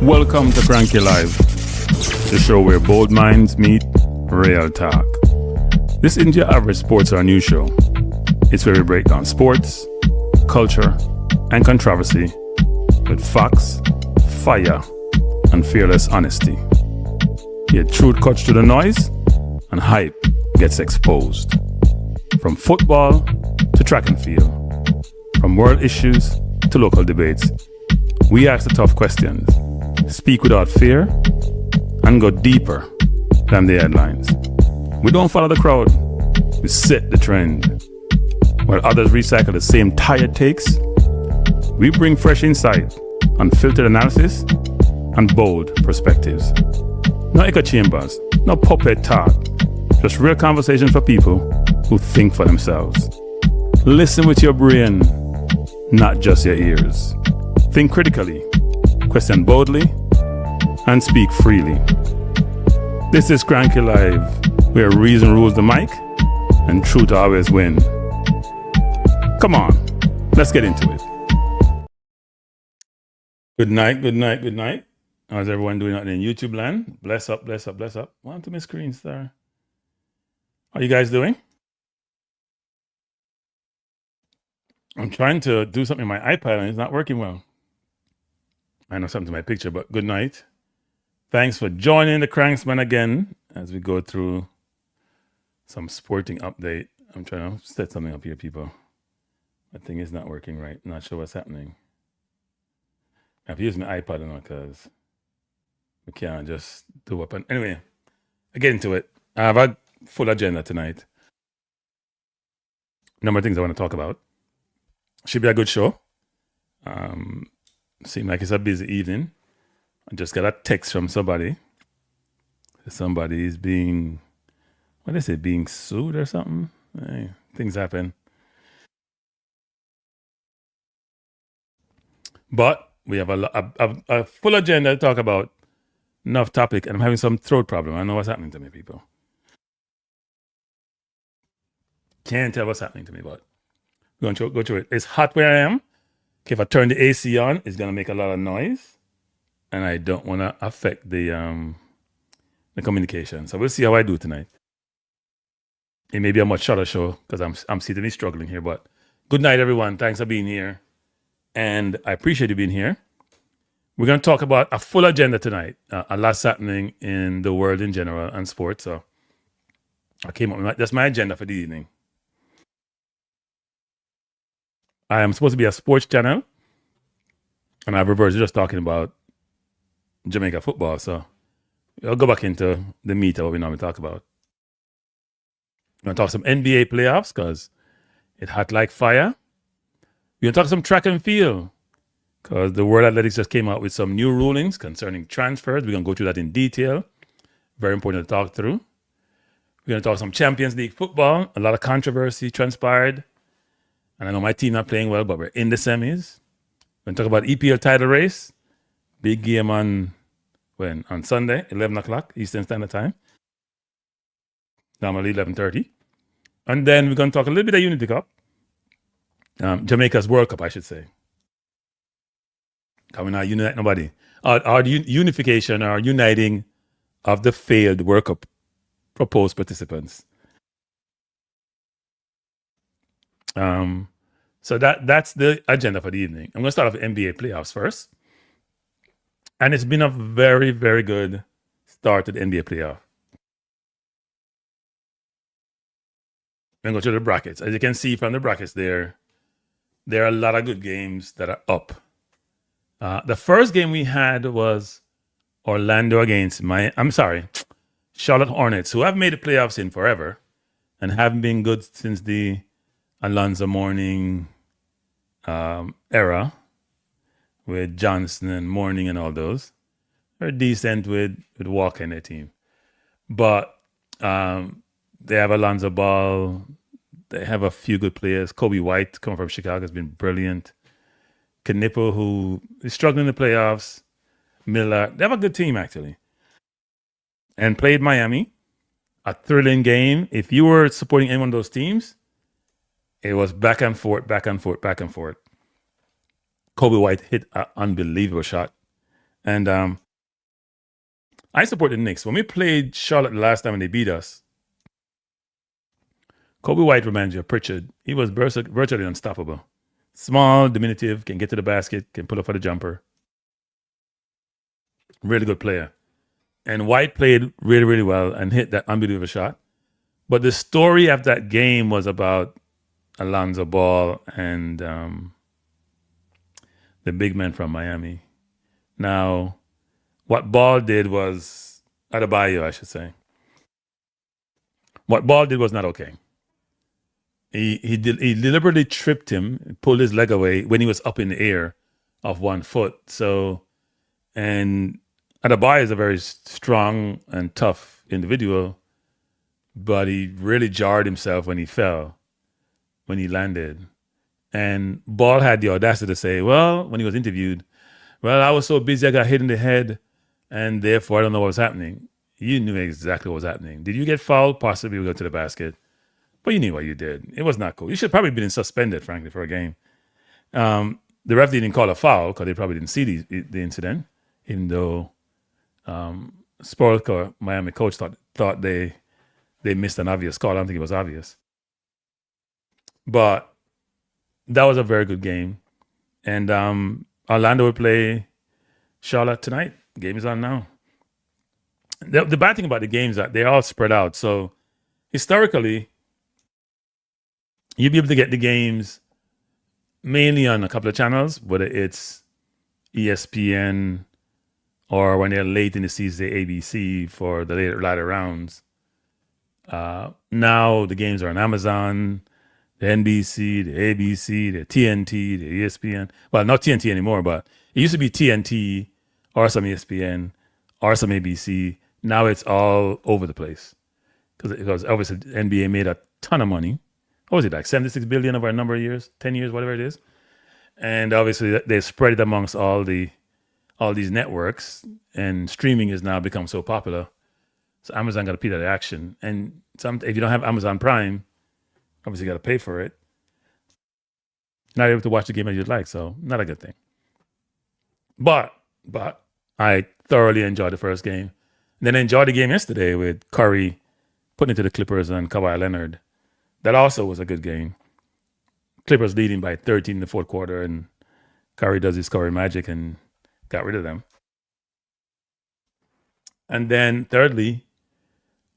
Welcome to Cranky Live, the show where bold minds meet real talk. This isn't your average sports or news show. It's where we break down sports, culture, and controversy with facts, fire, and fearless honesty. Here, truth cuts through the noise, and hype gets exposed. From football to track and field, from world issues to local debates, we ask the tough questions, speak without fear, and go deeper than the headlines. We don't follow the crowd, we set the trend. While others recycle the same tired takes, we bring fresh insight, unfiltered analysis, and bold perspectives. No echo chambers, no puppet talk, just real conversation for people who think for themselves. Listen with your brain, not just your ears. Think critically, question boldly, and speak freely. This is Cranky Live, where reason rules the mic and truth always win. Come on, let's get into it. Good night, good night, good night. How's everyone doing out in YouTube land? Bless up, bless up, bless up. One to my screen star. How you guys doing? I'm trying to do something on my iPad and it's not working well. I know something to my picture, but good night. Thanks for joining the Cranksman again as we go through some sporting update. I'm trying to set something up here, people. My thing is not working right. Not sure what's happening. I have to use my iPad now because we can't just do up. Anyway, I get into it. I have a full agenda tonight. Number of things I want to talk about. Should be a good show. Seems like it's a busy evening. I just got a text from somebody. Somebody is being, what is it, being sued or something? Hey, things happen. But we have a full agenda to talk about. Enough topic, and I'm having some throat problem. I know what's happening to me, people. Can't tell what's happening to me, but we're going to go through it. It's hot where I am. Okay, if I turn the AC on, it's going to make a lot of noise. And I don't want to affect the communication. So we'll see how I do tonight. It may be a much shorter show because I'm sitting struggling here. But good night, everyone. Thanks for being here. And I appreciate you being here. We're going to talk about a full agenda tonight. A lot's happening in the world in general and sports. So I came up with that's my agenda for the evening. I am supposed to be a sports channel. And I've reversed just talking about Jamaica football. So I'll go back into the meat of what we normally talk about. We're going to talk some NBA playoffs because it's hot like fire. We're going to talk some track and field because the World Athletics just came out with some new rulings concerning transfers. We're going to go through that in detail. Very important to talk through. We're going to talk some Champions League football. A lot of controversy transpired. And I know my team not playing well, but we're in the semis. We're going to talk about EPL title race. Big game on Sunday, 11 o'clock Eastern Standard Time. Normally 11:30. And then we're going to talk a little bit of Unity Cup. Jamaica's World Cup, I should say. Coming out, unite nobody. Our unification or uniting of the failed World Cup proposed participants. So that's the agenda for the evening. I'm going to start off with NBA playoffs first. And it's been a very, very good start to the NBA playoff. I'm going to go to the brackets. As you can see from the brackets there are a lot of good games that are up. The first game we had was Orlando against Charlotte Hornets, who have made the playoffs in forever and haven't been good since the Alonzo Mourning era with Johnson and Mourning and all those. They're decent with Walker in their team. But they have Alonzo Ball. They have a few good players. Kobe White, coming from Chicago, has been brilliant. Knipple, who is struggling in the playoffs. Miller. They have a good team, actually. And played Miami. A thrilling game. If you were supporting any one of those teams, it was back and forth, back and forth, back and forth. Kobe White hit an unbelievable shot. And I support the Knicks. When we played Charlotte the last time and they beat us, Kobe White reminds you of Pritchard. He was virtually unstoppable. Small, diminutive, can get to the basket, can pull up for the jumper. Really good player. And White played really, really well and hit that unbelievable shot. But the story of that game was about Alonzo Ball and the big man from Miami. Now, what Ball did was, Adebayo, I should say. What Ball did was not okay. He deliberately tripped him, pulled his leg away when he was up in the air of 1 foot. So, and Adebayo is a very strong and tough individual, but he really jarred himself when he fell, when he landed. And Ball had the audacity to say, well, when he was interviewed, well, I was so busy I got hit in the head, and therefore I don't know what was happening. You knew exactly what was happening. Did you get fouled? Possibly we go to the basket. But you knew what you did. It was not cool. You should probably been suspended, frankly, for a game. The ref didn't call a foul because they probably didn't see the incident, even though Sportka, Miami coach, thought they missed an obvious call. I don't think it was obvious. But that was a very good game. And Orlando will play Charlotte tonight. The game is on now. The bad thing about the games is that they're all spread out. So historically, you'll be able to get the games mainly on a couple of channels, whether it's ESPN or when they're late in the season, ABC for the later rounds. Now the games are on Amazon, the NBC, the ABC, the TNT, the ESPN. Well, not TNT anymore, but it used to be TNT or some ESPN or some ABC. Now it's all over the place because obviously the NBA made a ton of money. What was it, like 76 billion over a number of years, 10 years, whatever it is. And obviously they spread it amongst all these networks, and streaming has now become so popular. So Amazon got to pick that action. And if you don't have Amazon Prime, obviously you got to pay for it. Not able to watch the game as you'd like, so not a good thing. But I thoroughly enjoyed the first game. And then I enjoyed the game yesterday with Curry putting it to the Clippers and Kawhi Leonard. That also was a good game. Clippers leading by 13 in the fourth quarter, and Curry does his Curry magic and got rid of them. And then thirdly,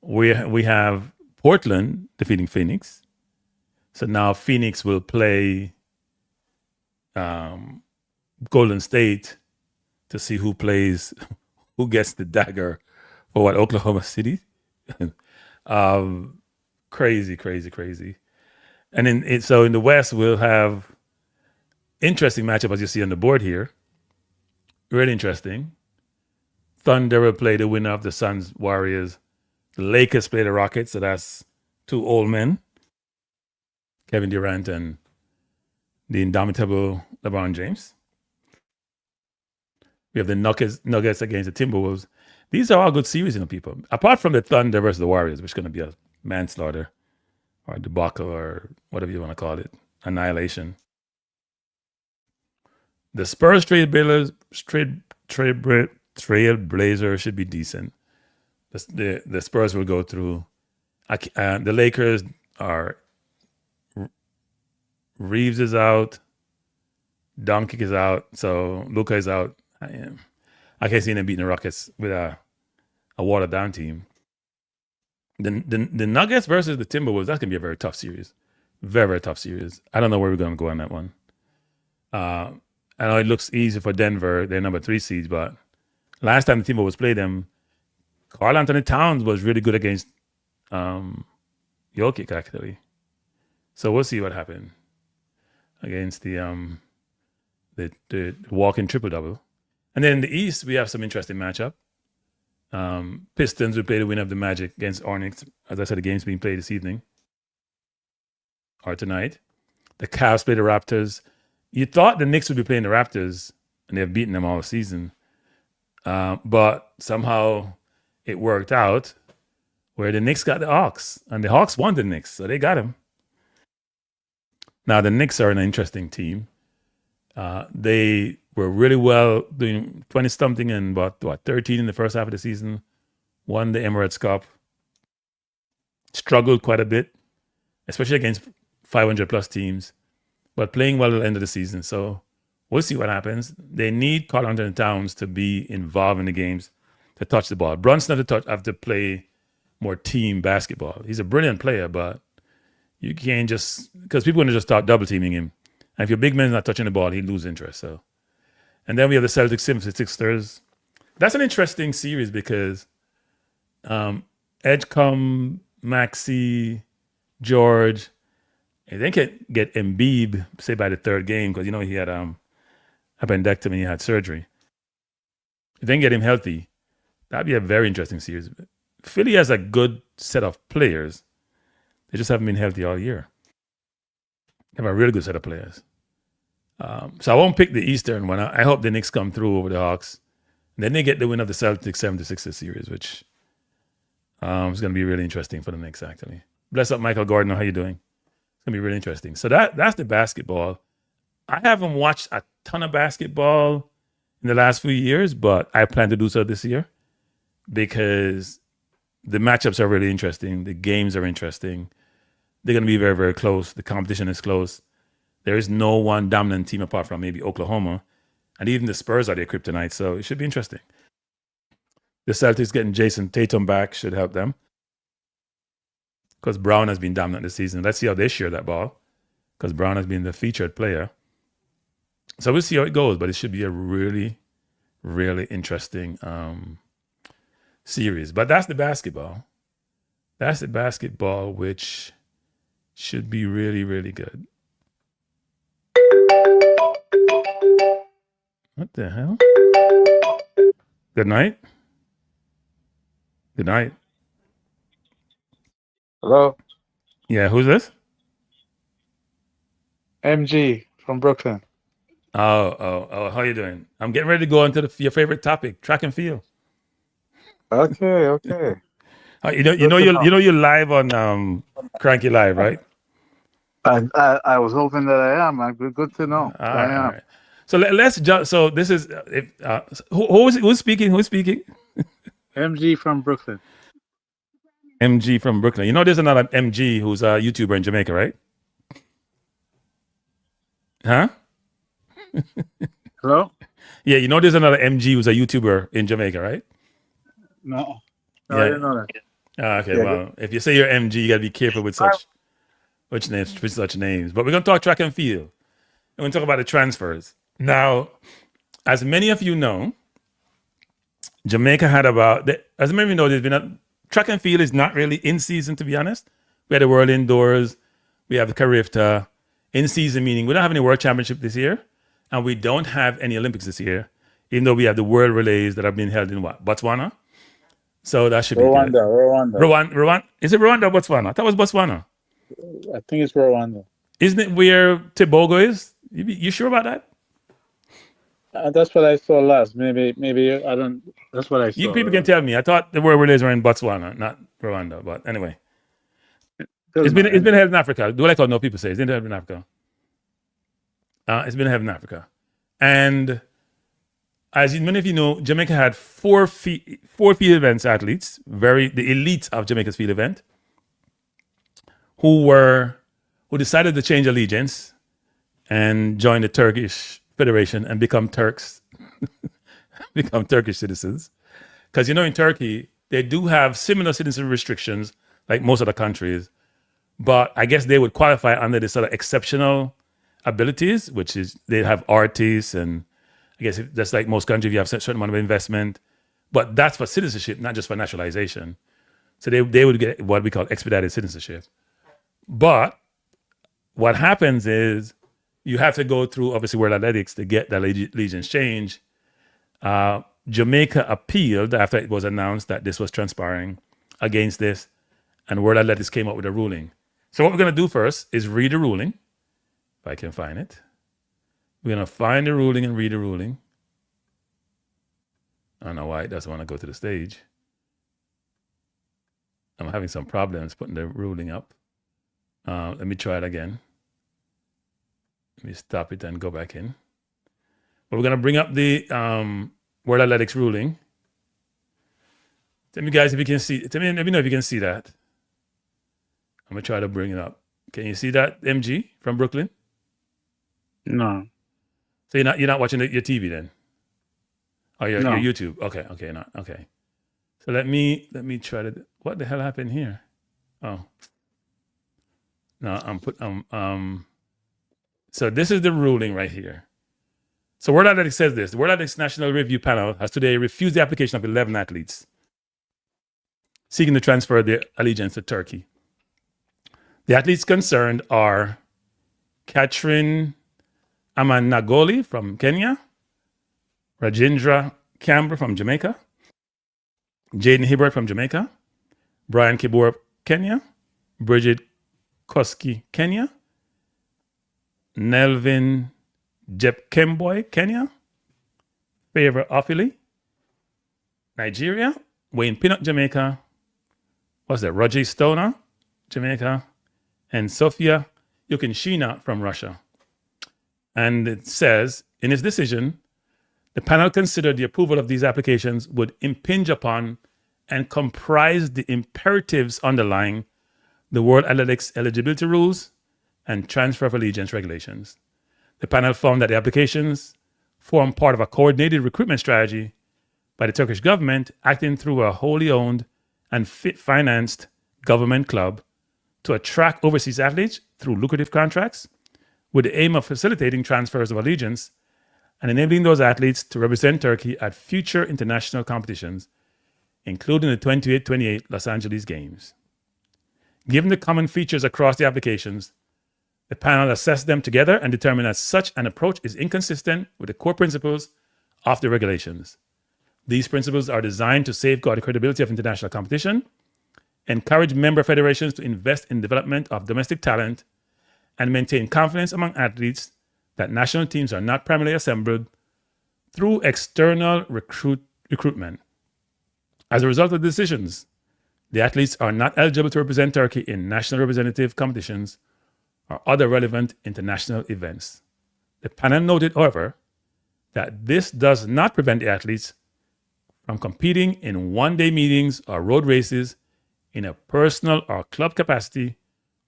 we have Portland defeating Phoenix. So now Phoenix will play Golden State to see who gets the dagger for what, Oklahoma City? Crazy. And in the West, we'll have interesting matchup as you see on the board here. Really interesting. Thunder will play the winner of the Suns Warriors. The Lakers play the Rockets, so that's two old men, Kevin Durant and the indomitable LeBron James. We have the Nuggets against the Timberwolves. These are all good series, people. Apart from the Thunder versus the Warriors, which is going to be a manslaughter or debacle or whatever you want to call it, annihilation. The Spurs Trailblazers should be decent. The Spurs will go through. The Lakers are. Reeves is out. Doncic is out. So Luka is out. I can't see them beating the Rockets with a watered down team. The Nuggets versus the Timberwolves, that's going to be a very tough series. Very, very tough series. I don't know where we're going to go on that one. I know it looks easy for Denver. They're number 3 seeds, but last time the Timberwolves played them, Karl Anthony Towns was really good against Jokic, actually. So we'll see what happened against the walk-in triple-double. And then in the East, we have some interesting matchup. Pistons will play the winner of the Magic against Hornets. As I said, the game's being played this evening or tonight. The Cavs play the Raptors. You thought the Knicks would be playing the Raptors, and they've beaten them all season. But somehow it worked out where the Knicks got the Hawks, and the Hawks won the Knicks, so they got them. Now, the Knicks are an interesting team. They were really well, doing 20-something and about 13 in the first half of the season. Won the Emirates Cup. Struggled quite a bit, especially against 500-plus teams, but playing well at the end of the season. So we'll see what happens. They need Carl Anthony Towns to be involved in the games, to touch the ball. Brunson have to play more team basketball. He's a brilliant player, but you can't just, because people are going to just start double teaming him. And if your big man's not touching the ball, he'd lose interest. So, and then we have the Celtics 76ers. That's an interesting series because Edgecombe, Maxey, George, and they can get Embiid, say, by the third game, because he had appendectomy, he had surgery. If they can get him healthy, that'd be a very interesting series. Philly has a good set of players. They just haven't been healthy all year. They have a really good set of players. So I won't pick the Eastern one. I hope the Knicks come through over the Hawks. And then they get the win of the Celtics 76ers series, which is going to be really interesting for the Knicks, actually. Bless up, Michael Gordon. How you doing? It's going to be really interesting. So that's the basketball. I haven't watched a ton of basketball in the last few years, but I plan to do so this year because the matchups are really interesting. The games are interesting. They're going to be very, very close. The competition is close. There is no one dominant team apart from maybe Oklahoma. And even the Spurs are their kryptonite, so it should be interesting. The Celtics getting Jason Tatum back should help them because Brown has been dominant this season. Let's see how they share that ball because Brown has been the featured player. So we'll see how it goes, but it should be a really, really interesting series. But that's the basketball. That's the basketball, which should be really, really good. What the hell? Good night. Good night. Hello, Yeah, who's this? MG from Brooklyn. Oh, how you doing? I'm getting ready to go into your favorite topic, track and field. Okay. You're live on Cranky Live, right? I was hoping that I am. Good to know. I am. All right. So let's jump. So this is who's speaking? Who's speaking? MG from Brooklyn. MG from Brooklyn. There's another MG who's a YouTuber in Jamaica, right? Huh? Hello? Yeah, there's another MG who's a YouTuber in Jamaica, right? No, Yeah. I didn't know that. Okay, Yeah. well, if you say you're MG, you got to be careful with such names. But we're going to talk track and field. We're going to talk about the transfers. Now, as many of you know, Jamaica had as many of you know, there's been track and field is not really in season, to be honest. We had the World Indoors. We have the Carifta. In season meaning we don't have any World Championship this year, and we don't have any Olympics this year, even though we have the World Relays that have been held in Botswana. So that should be good. Rwanda. Is it Rwanda or Botswana? I thought it was Botswana. I think it's Rwanda. Isn't it where Tobago is? You sure about that? That's what I saw last. Maybe I don't. That's what I saw. You people can tell me. I thought the World Relays were in Botswana, not Rwanda. But anyway, it's been held in Africa. Do like how no people say it's been held in Africa. It's been held in Africa, and as many of you know, Jamaica had four field events athletes, the elite of Jamaica's field event, who decided to change allegiance and join the Turkish Federation and become Turks, become Turkish citizens. Because in Turkey, they do have similar citizen restrictions like most other countries, but I guess they would qualify under this sort of exceptional abilities, which is they have artists, and I guess that's like most countries, you have a certain amount of investment, but that's for citizenship, not just for naturalization. So they would get what we call expedited citizenship. But what happens is you have to go through, obviously, World Athletics to get the allegiance change. Jamaica appealed after it was announced that this was transpiring against this, and World Athletics came up with a ruling. So what we're going to do first is read the ruling, if I can find it. We're going to find the ruling and read the ruling. I don't know why it doesn't want to go to the stage. I'm having some problems putting the ruling up. Let me try it again. Let me stop it and go back in. But we're going to bring up the World Athletics ruling. Tell me, guys, if you can see. Let me know if you can see that. I'm going to try to bring it up. Can you see that, MG from Brooklyn? No. So you're not watching your TV then? Oh, your YouTube. Okay, not okay. So let me try to. What the hell happened here? Oh, no, So this is the ruling right here. So World Athletics says this: the World Athletics National Review Panel has today refused the application of 11 athletes seeking to transfer their allegiance to Turkey. The athletes concerned are Katrin Amanagoli from Kenya, Rajendra Campbell from Jamaica, Jaden Hibbert from Jamaica, Brian Kibor, Kenya, Bridget Koski, Kenya, Nelvin Jepkemboy, Kenya, Favor Ofili, Nigeria, Wayne Pinnock, Jamaica, Roger Stoner, Jamaica, and Sofia Yukinshina from Russia. And it says, in its decision, the panel considered the approval of these applications would impinge upon and comprise the imperatives underlying the World Athletics eligibility rules and transfer of allegiance regulations. The panel found that the applications form part of a coordinated recruitment strategy by the Turkish government acting through a wholly owned and financed government club to attract overseas athletes through lucrative contracts with the aim of facilitating transfers of allegiance and enabling those athletes to represent Turkey at future international competitions, including the 28 Los Angeles Games. Given the common features across the applications, the panel assessed them together and determined that such an approach is inconsistent with the core principles of the regulations. These principles are designed to safeguard the credibility of international competition, encourage member federations to invest in development of domestic talent, and maintain confidence among athletes that national teams are not primarily assembled through external recruitment. As a result of the decisions, the athletes are not eligible to represent Turkey in national representative competitions or other relevant international events. The panel noted, however, that this does not prevent the athletes from competing in one-day meetings or road races in a personal or club capacity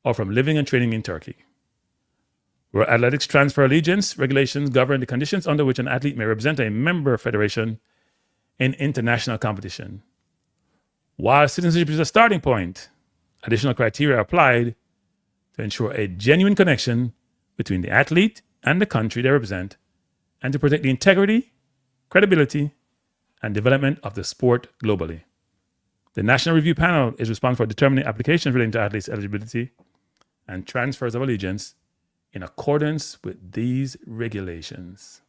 or from living and training in Turkey. World Athletics transfer allegiance regulations govern the conditions under which an athlete may represent a member federation in international competition. While citizenship is a starting point, additional criteria are applied to ensure a genuine connection between the athlete and the country they represent, and to protect the integrity, credibility, and development of the sport globally. The National Review Panel is responsible for determining applications relating to athletes' eligibility and transfers of allegiance in accordance with these regulations.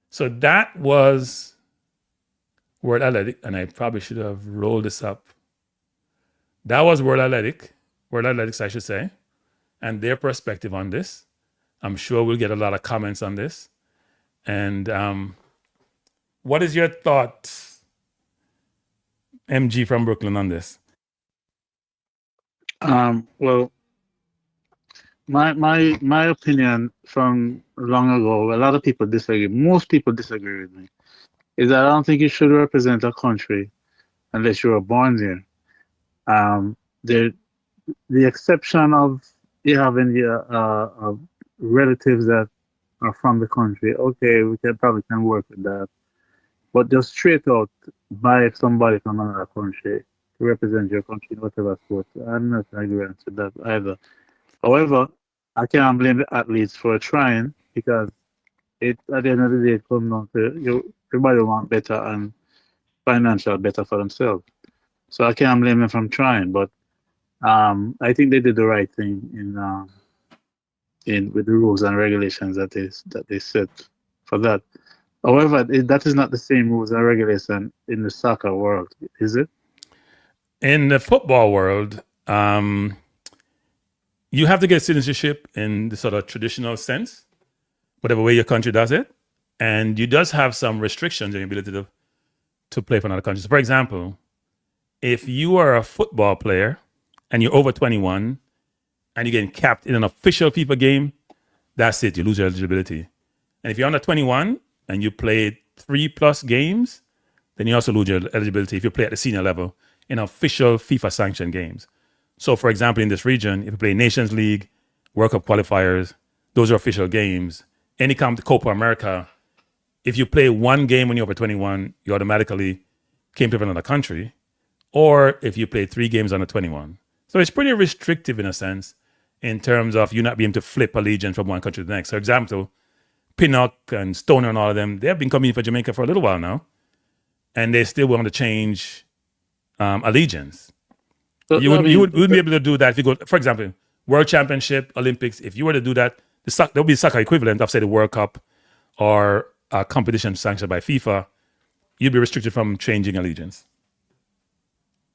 So that was World Athletic, and I probably should have rolled this up. That was World Athletics, I should say, and their perspective on this. I'm sure we'll get a lot of comments on this. And what is your thought, MG from Brooklyn, on this? Well, my opinion from long ago, a lot of people disagree. Most people disagree with me. Is that I don't think you should represent a country unless you were born there. The exception of you having your relatives that are from the country, okay, we probably can work with that. But just straight out buy somebody from another country to represent your country in whatever sport, I'm not agreeing with that either. However, I can't blame the athletes for trying, because at the end of the day, it comes down to everybody want better and financial better for themselves. So I can't blame them from trying, but I think they did the right thing in with the rules and regulations that they set for that. However, that is not the same rules and regulation in the soccer world, is it? In the football world, you have to get citizenship in the sort of traditional sense, whatever way your country does it. And you does have some restrictions in your ability to play for another country. So for example, if you are a football player and you're over 21 and you're getting capped in an official FIFA game, that's it, you lose your eligibility. And if you're under 21, and you play 3+ games, then you also lose your eligibility if you play at the senior level in official FIFA sanctioned games. So, for example, in this region, if you play Nations League, World Cup qualifiers, those are official games. Any Copa America, if you play one game when you're over 21, you automatically came to another country. Or if you play 3 games under 21. So it's pretty restrictive in a sense in terms of you not being able to flip allegiance from one country to the next. For example, Pinnock and Stoner and all of them, they have been coming for Jamaica for a little while now. And they still want to change allegiance. So, You wouldn't be able to do that if you go, for example, World Championship, Olympics. If you were to do that, there would be a soccer equivalent of, say, the World Cup or a competition sanctioned by FIFA. You'd be restricted from changing allegiance.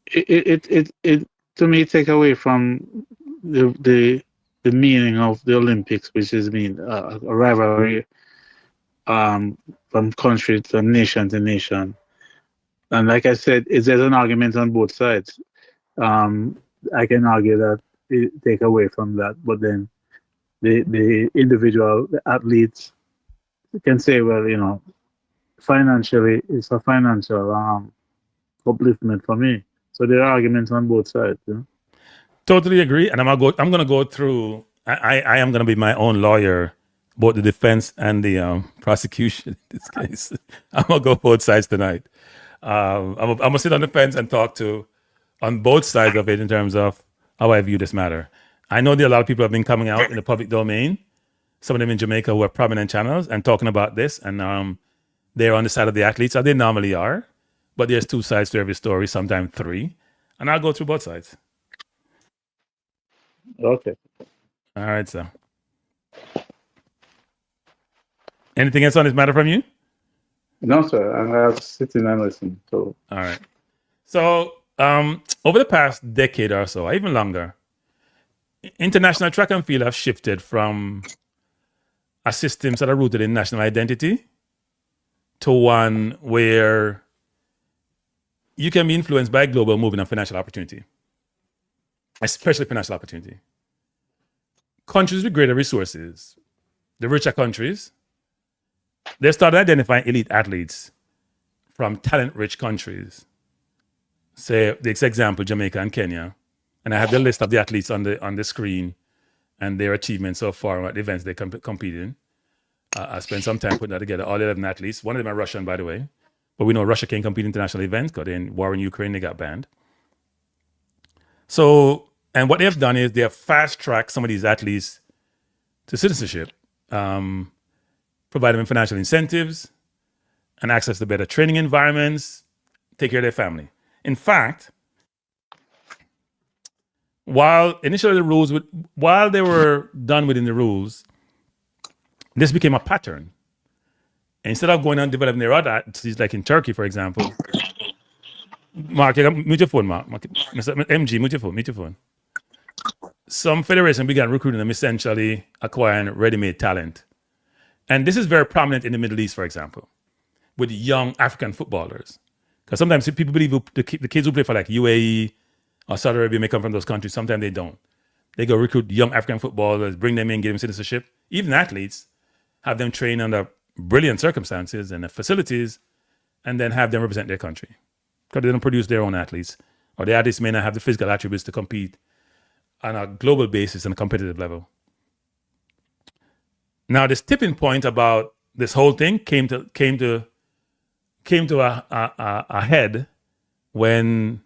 It to me take away from the meaning of the Olympics, which is a rivalry from country to nation to nation. And like I said, there's an argument on both sides. I can argue that it take away from that, but then the individual athletes can say, well, financially it's a financial upliftment for me. So there are arguments on both sides. Totally agree, and I'm gonna go through. I am gonna be my own lawyer, both the defense and the prosecution in this case. I'm gonna go both sides tonight. I'm gonna sit on the fence and talk on both sides of it in terms of how I view this matter. I know there are a lot of people who have been coming out in the public domain, some of them in Jamaica who are prominent channels and talking about this, and they're on the side of the athletes, as they normally are. But there's 2 sides to every story, sometimes 3. And I'll go through both sides. Okay. All right, so. Anything else on this matter from you? No, sir. I'm sitting and listening. So. All right. So over the past decade or so, or even longer, international track and field have shifted from a system that are rooted in national identity to one where you can be influenced by global movement and financial opportunity, especially financial opportunity. Countries with greater resources, the richer countries, they started identifying elite athletes from talent-rich countries. Say, the example, Jamaica and Kenya. And I have the list of the athletes on the screen and their achievements so far at the events they compete in. I spent some time putting that together, all 11 athletes. One of them are Russian, by the way. But we know Russia can't compete in international events because in war in Ukraine, they got banned. So, and what they have done is they have fast-tracked some of these athletes to citizenship, provide them with financial incentives and access to better training environments, take care of their family. In fact, while they were done within the rules, this became a pattern. Instead of going and developing their other activities, like in Turkey, for example. Mark, mute your phone, Mark. Mr. MG, mute your phone. Some federation began recruiting them, essentially acquiring ready-made talent. And this is very prominent in the Middle East, for example, with young African footballers. Because sometimes people believe the kids who play for like UAE or Saudi Arabia may come from those countries. Sometimes they don't. They go recruit young African footballers, bring them in, give them citizenship. Even athletes, have them train under brilliant circumstances and facilities, and then have them represent their country. Because they don't produce their own athletes, or the athletes may not have the physical attributes to compete on a global basis and a competitive level. Now, this tipping point about this whole thing came to a head when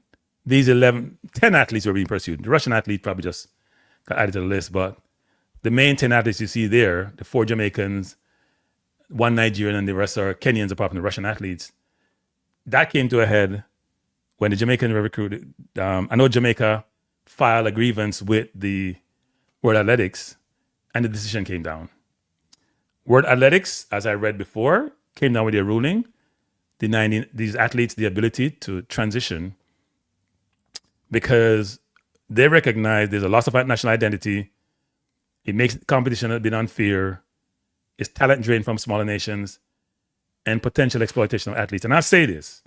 these 10 athletes were being pursued. The Russian athlete probably just got added to the list, but the main 10 athletes you see there, the 4 Jamaicans, 1 Nigerian, and the rest are Kenyans apart from the Russian athletes. That came to a head when the Jamaicans were recruited. I know Jamaica filed a grievance with the World Athletics, and the decision came down. World Athletics, as I read before, came down with their ruling, denying these athletes the ability to transition because they recognize there's a loss of national identity. It makes competition a bit unfair. It's talent drain from smaller nations and potential exploitation of athletes. And I say this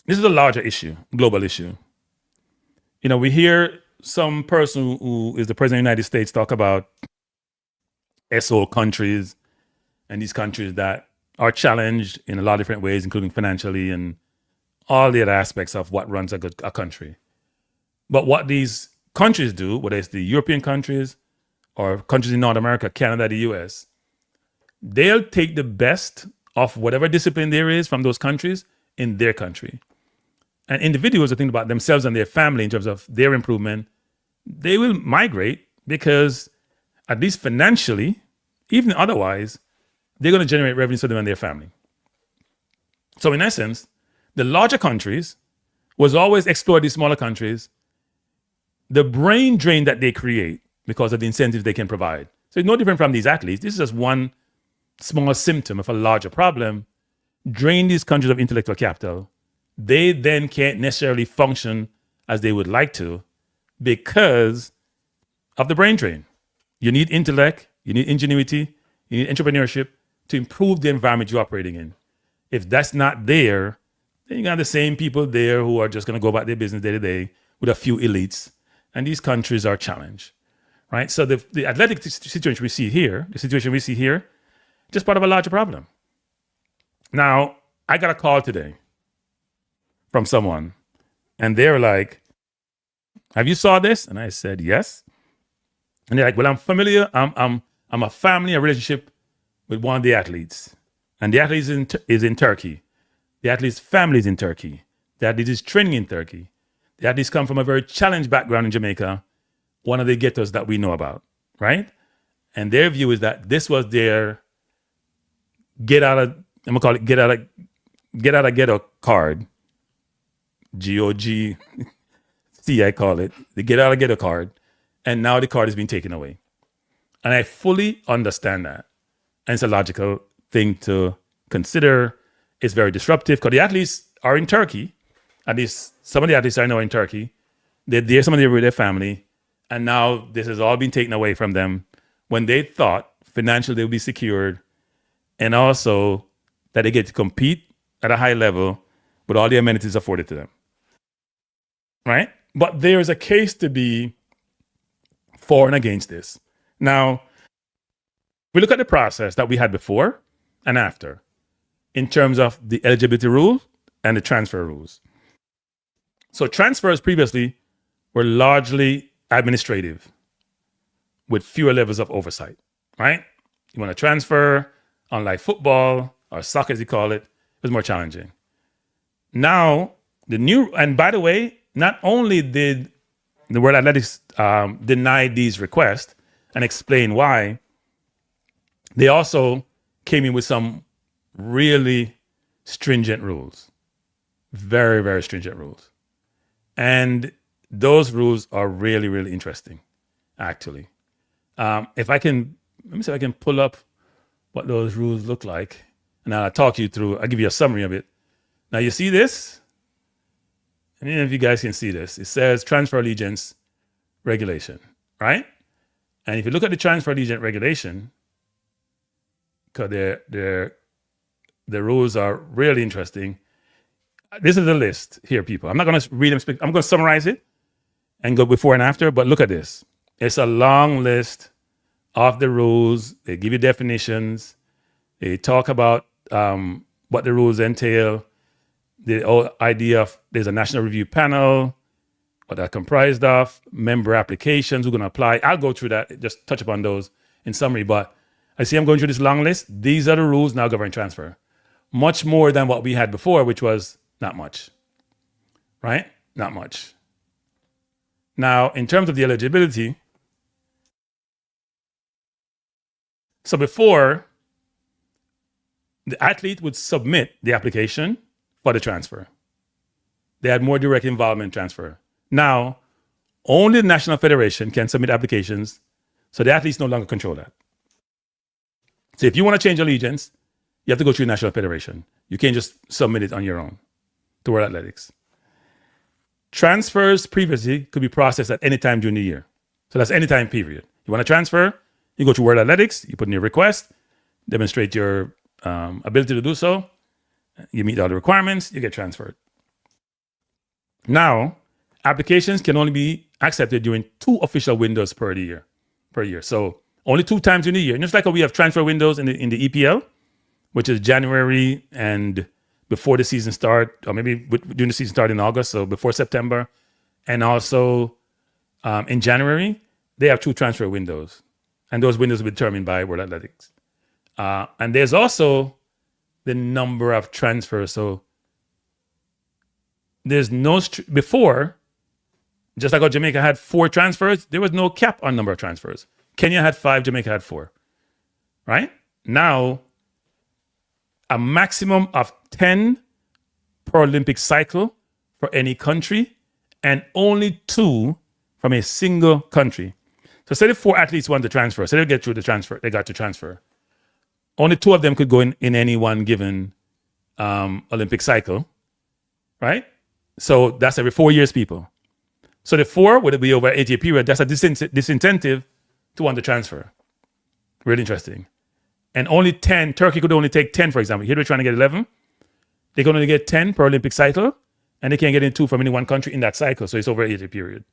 is a larger issue, global issue. You know, we hear some person who is the president of the United States talk about SO countries and these countries that are challenged in a lot of different ways, including financially and all the other aspects of what runs a country. But what these countries do, whether it's the European countries or countries in North America, Canada, the US, they'll take the best of whatever discipline there is from those countries in their country. And individuals are thinking about themselves and their family in terms of their improvement. They will migrate because, at least financially, even otherwise, they're going to generate revenue for them and their family. So in essence, the larger countries was always exploit these smaller countries, the brain drain that they create because of the incentives they can provide. So it's no different from these athletes. This is just one small symptom of a larger problem. Drain these countries of intellectual capital. They then can't necessarily function as they would like to because of the brain drain. You need intellect, you need ingenuity, you need entrepreneurship to improve the environment you're operating in. If that's not there, then you got the same people there who are just going to go about their business day to day with a few elites. And these countries are challenged, right? So the athletic situation we see here, just part of a larger problem. Now, I got a call today from someone, and they're like, "Have you saw this?" And I said, "Yes." And they're like, "Well, I'm familiar. I'm a family, a relationship with one of the athletes, and the athlete is in Turkey. The athlete's family is in Turkey. The athlete is training in Turkey. The athletes come from a very challenged background in Jamaica, one of the ghettos that we know about, right? And their view is that this was their get out of ghetto card, GOGC, I call it, the get out of ghetto card, and now the card is being taken away. And I fully understand that. And it's a logical thing to consider. It's very disruptive because the athletes are in Turkey. At least some of the athletes I know in Turkey. They're there, some of them with their family. And now this has all been taken away from them when they thought financially they would be secured and also that they get to compete at a high level with all the amenities afforded to them. Right? But there is a case to be for and against this. Now, we look at the process that we had before and after in terms of the eligibility rule and the transfer rules. So transfers previously were largely administrative with fewer levels of oversight, right? You want to transfer, unlike football or soccer as you call it, was more challenging. Now, and by the way, not only did the World Athletics deny these requests and explain why, they also came in with some really stringent rules, very, very stringent rules. And those rules are really, really interesting, actually. Let me see if I can pull up what those rules look like. And I'll talk you through, I'll give you a summary of it. Now, you see this? And if you guys can see this, it says transfer allegiance regulation, right? And if you look at the transfer allegiance regulation, because the rules are really interesting. This is the list here, people. I'm not going to read them. I'm going to summarize it and go before and after, but look at this. It's a long list of the rules. They give you definitions. They talk about what the rules entail. The whole idea of there's a national review panel, what they're comprised of, member applications, who's going to apply. I'll go through that, just touch upon those in summary. But I see I'm going through this long list. These are the rules now governing transfer. Much more than what we had before, which was not much, right? Not much. Now, in terms of the eligibility, so before, the athlete would submit the application for the transfer. They had more direct involvement in transfer. Now, only the National Federation can submit applications, so the athletes no longer control that. So if you want to change allegiance, you have to go through the National Federation. You can't just submit it on your own to World Athletics. Transfers previously could be processed at any time during the year. So that's any time period. You want to transfer, you go to World Athletics, you put in your request, demonstrate your ability to do so, you meet all the requirements, you get transferred. Now, applications can only be accepted during 2 official windows per year. So only 2 times in a year. And just like how we have transfer windows in the EPL, which is January and before the season start, or maybe during the season start in August, so before September, and also in January, they have 2 transfer windows. And those windows will be determined by World Athletics. And there's also the number of transfers. So there's no, before, just like how Jamaica had 4 transfers, there was no cap on number of transfers. Kenya had 5, Jamaica had 4, right? Now, a maximum of 10 per Olympic cycle for any country, and only 2 from a single country. So say the 4 athletes want to transfer, so they get through the transfer, they got to transfer. Only 2 of them could go in any one given Olympic cycle, right? So that's every 4 years, people. So the 4 would be over an 8-year period. That's a disincentive to want to transfer. Really interesting. And only 10, Turkey could only take 10, for example. Here they're trying to get 11. They can only get 10 per Olympic cycle, and they can't get in 2 from any one country in that cycle. So it's over an 8-year period.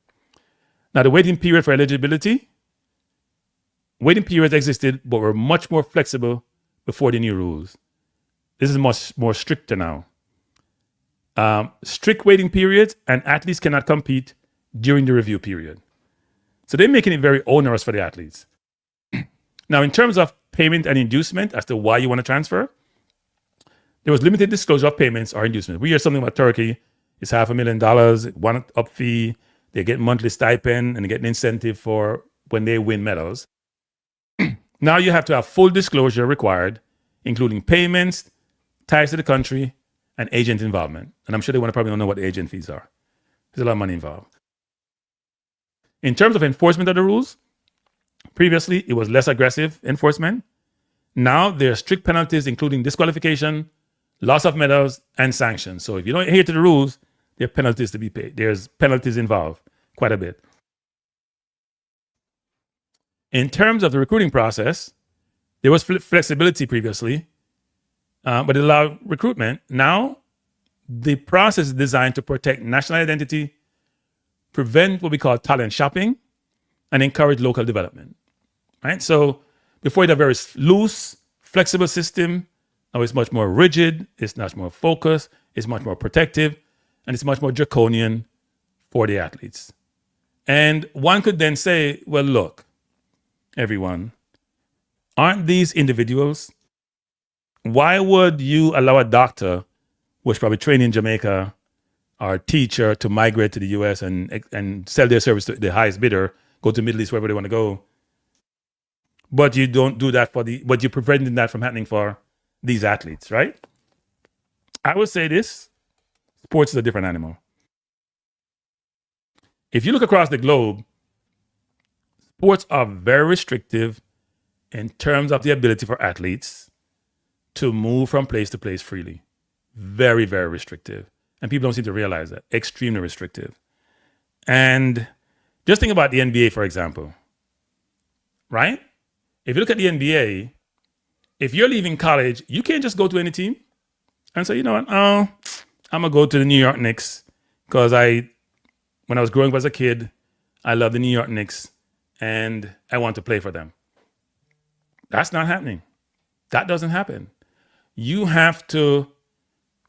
Now, the waiting period for eligibility, waiting periods existed, but were much more flexible before the new rules. This is much more stricter now. Strict waiting periods, and athletes cannot compete during the review period. So they're making it very onerous for the athletes. Now, in terms of payment and inducement as to why you want to transfer, there was limited disclosure of payments or inducement. We hear something about Turkey. It's $500,000, one up fee. They get monthly stipend and they get an incentive for when they win medals. Now you have to have full disclosure required, including payments, ties to the country, and agent involvement. And I'm sure they probably know what the agent fees are. There's a lot of money involved. In terms of enforcement of the rules, previously it was less aggressive enforcement. Now there are strict penalties, including disqualification, loss of medals, and sanctions. So if you don't adhere to the rules, there are penalties to be paid. There's penalties involved, quite a bit. In terms of the recruiting process, there was flexibility previously, but it allowed recruitment. Now, the process is designed to protect national identity, prevent what we call talent shopping, and encourage local development. Right? So before, it had a very loose, flexible system. Now it's much more rigid, it's much more focused, it's much more protective, and it's much more draconian for the athletes. And one could then say, well, look, everyone, aren't these individuals? Why would you allow a doctor who's probably trained in Jamaica or a teacher to migrate to the US and sell their service to the highest bidder, go to the Middle East, wherever they want to go? But you don't do that but you're preventing that from happening for these athletes, right? I would say this, sports is a different animal. If you look across the globe, sports are very restrictive in terms of the ability for athletes to move from place to place freely. Very, very restrictive. And people don't seem to realize that. Extremely restrictive. And just think about the NBA, for example. Right? If you look at the NBA, if you're leaving college, you can't just go to any team and say, you know what, I'm going to go to the New York Knicks because when I was growing up as a kid, I loved the New York Knicks and I want to play for them. That's not happening. That doesn't happen. You have to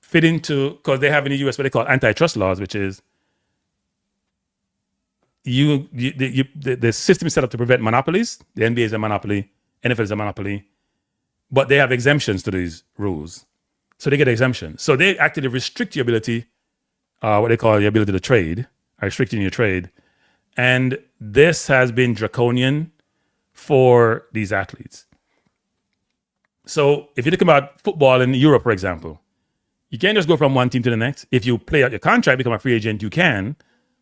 fit into, because they have in the US what they call antitrust laws, which is the system is set up to prevent monopolies. The NBA is a monopoly, NFL is a monopoly, but they have exemptions to these rules. So they get exemptions. So they actually restrict your ability, what they call your ability to trade, are restricting your trade. And this has been draconian for these athletes. So if you think about football in Europe, for example, you can't just go from one team to the next. If you play out your contract, become a free agent, you can.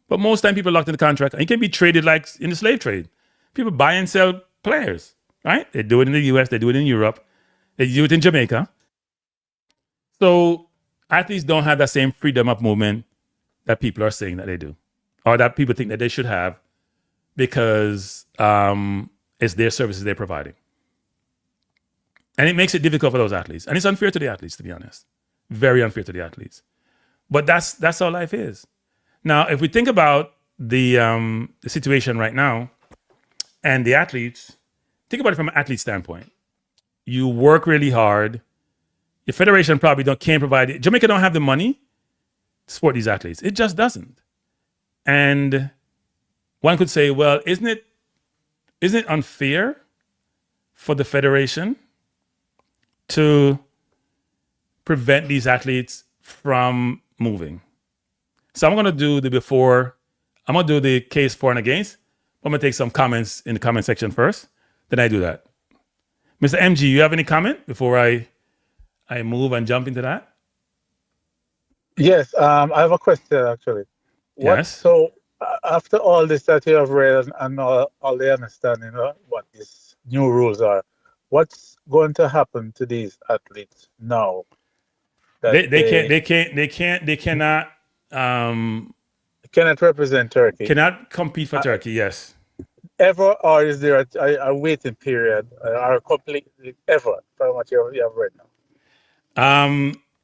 But most time people are locked in the contract and you can be traded like in the slave trade. People buy and sell players, right? They do it in the US, they do it in Europe, they do it in Jamaica. So athletes don't have that same freedom of movement that people are saying that they do, or that people think that they should have, because it's their services they're providing. And it makes it difficult for those athletes. And it's unfair to the athletes, to be honest. Very unfair to the athletes. But that's how life is. Now, if we think about the situation right now and the athletes, think about it from an athlete standpoint. You work really hard. The federation probably can't provide it. Jamaica don't have the money to support these athletes. It just doesn't. And one could say, well, isn't it unfair for the federation to prevent these athletes from moving? So I'm going to do I'm going to do the case for and against. I'm going to take some comments in the comment section first. Then I do that. Mr. MG, you have any comment before I move and jump into that? Yes, I have a question actually. Yes. So after all this that you have read and all the understanding of what these new rules are, what's going to happen to these athletes now? They cannot represent Turkey. Cannot compete for Turkey. Yes. Ever, or is there a waiting period, or completely ever from what you have read now?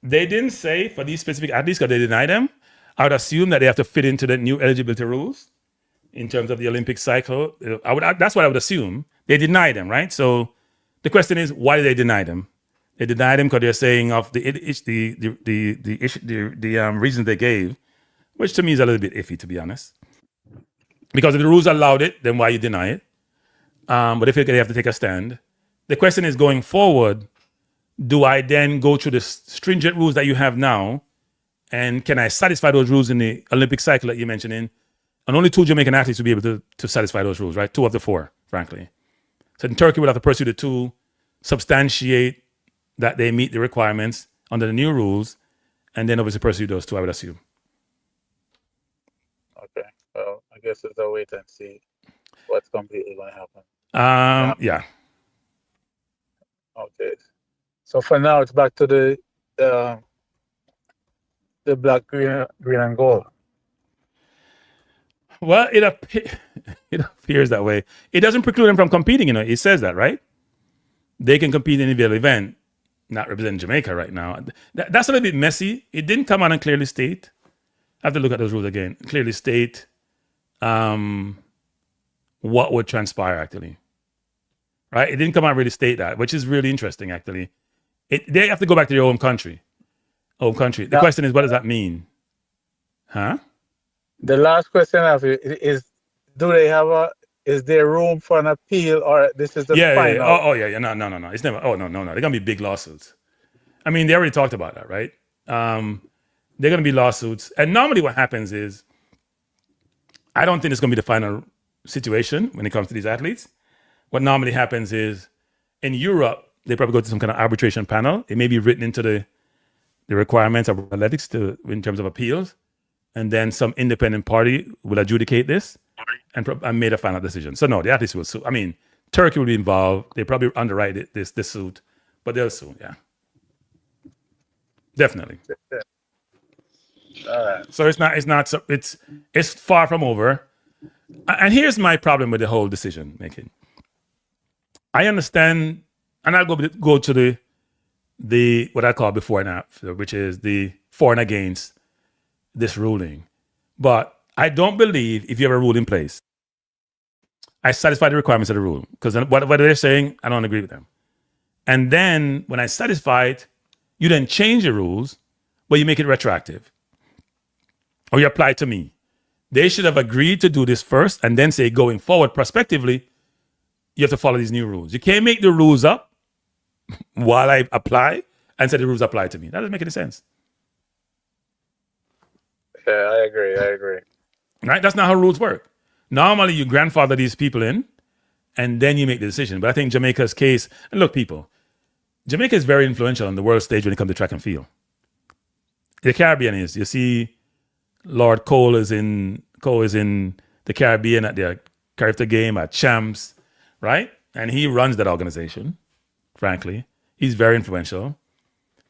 They didn't say for these specific athletes because they deny them. I would assume that they have to fit into the new eligibility rules in terms of the Olympic cycle. That's what I would assume. They deny them, right? So the question is, why did they deny them? They denied them because they're saying of the reasons they gave, which to me is a little bit iffy, to be honest. Because if the rules allowed it, then why you deny it? But if they have to take a stand, the question is going forward, do I then go through the stringent rules that you have now? And can I satisfy those rules in the Olympic cycle that you're mentioning? And only 2 Jamaican athletes will be able to satisfy those rules, right? 2 of the 4, frankly. So in Turkey, we'll have to pursue the 2, substantiate that they meet the requirements under the new rules, and then obviously pursue those 2, I would assume. Okay. Well, I guess it's a wait and see what's completely going to happen. Yeah. Okay. So for now, it's back to the black, green, and gold. Well, it appears that way. It doesn't preclude them from competing. It says that, right? They can compete in any event, not representing Jamaica right now. That's a little bit messy. It didn't come out and clearly state. I have to look at those rules again. Clearly state what would transpire, actually. Right? It didn't come out and really state that, which is really interesting, actually. They have to go back to their home country. The question is, what does that mean? Huh? The last question I have is, do they have is there room for an appeal, or this is the final? Yeah. No. It's never. No. They're gonna be big lawsuits. I mean, they already talked about that, right? They're gonna be lawsuits, and normally what happens is, I don't think it's gonna be the final situation when it comes to these athletes. What normally happens is, in Europe, they probably go to some kind of arbitration panel. It may be written into the requirements of athletics in terms of appeals, and then some independent party will adjudicate this and made a final decision. So no, the athletes will sue. I mean, Turkey will be involved. They probably underwrite this suit, but they'll sue. Yeah, definitely. So it's far from over. And here's my problem with the whole decision making. I understand, and I'll go to the what I call before and after, which is the for and against this ruling. But I don't believe if you have a rule in place, I satisfy the requirements of the rule, because what they're saying, I don't agree with them. And then when I satisfy it, you then change the rules, but you make it retroactive, or you apply it to me. They should have agreed to do this first and then say, going forward, prospectively, you have to follow these new rules. You can't make the rules up while I apply and say the rules apply to me. That doesn't make any sense. Yeah, I agree. Right? That's not how rules work. Normally, you grandfather these people in, and then you make the decision. But I think Jamaica's case, and look, people, Jamaica is very influential on the world stage when it comes to track and field. The Caribbean is. You see, Lord Cole is in the Caribbean at the character game at Champs, right? And he runs that organization, frankly. He's very influential.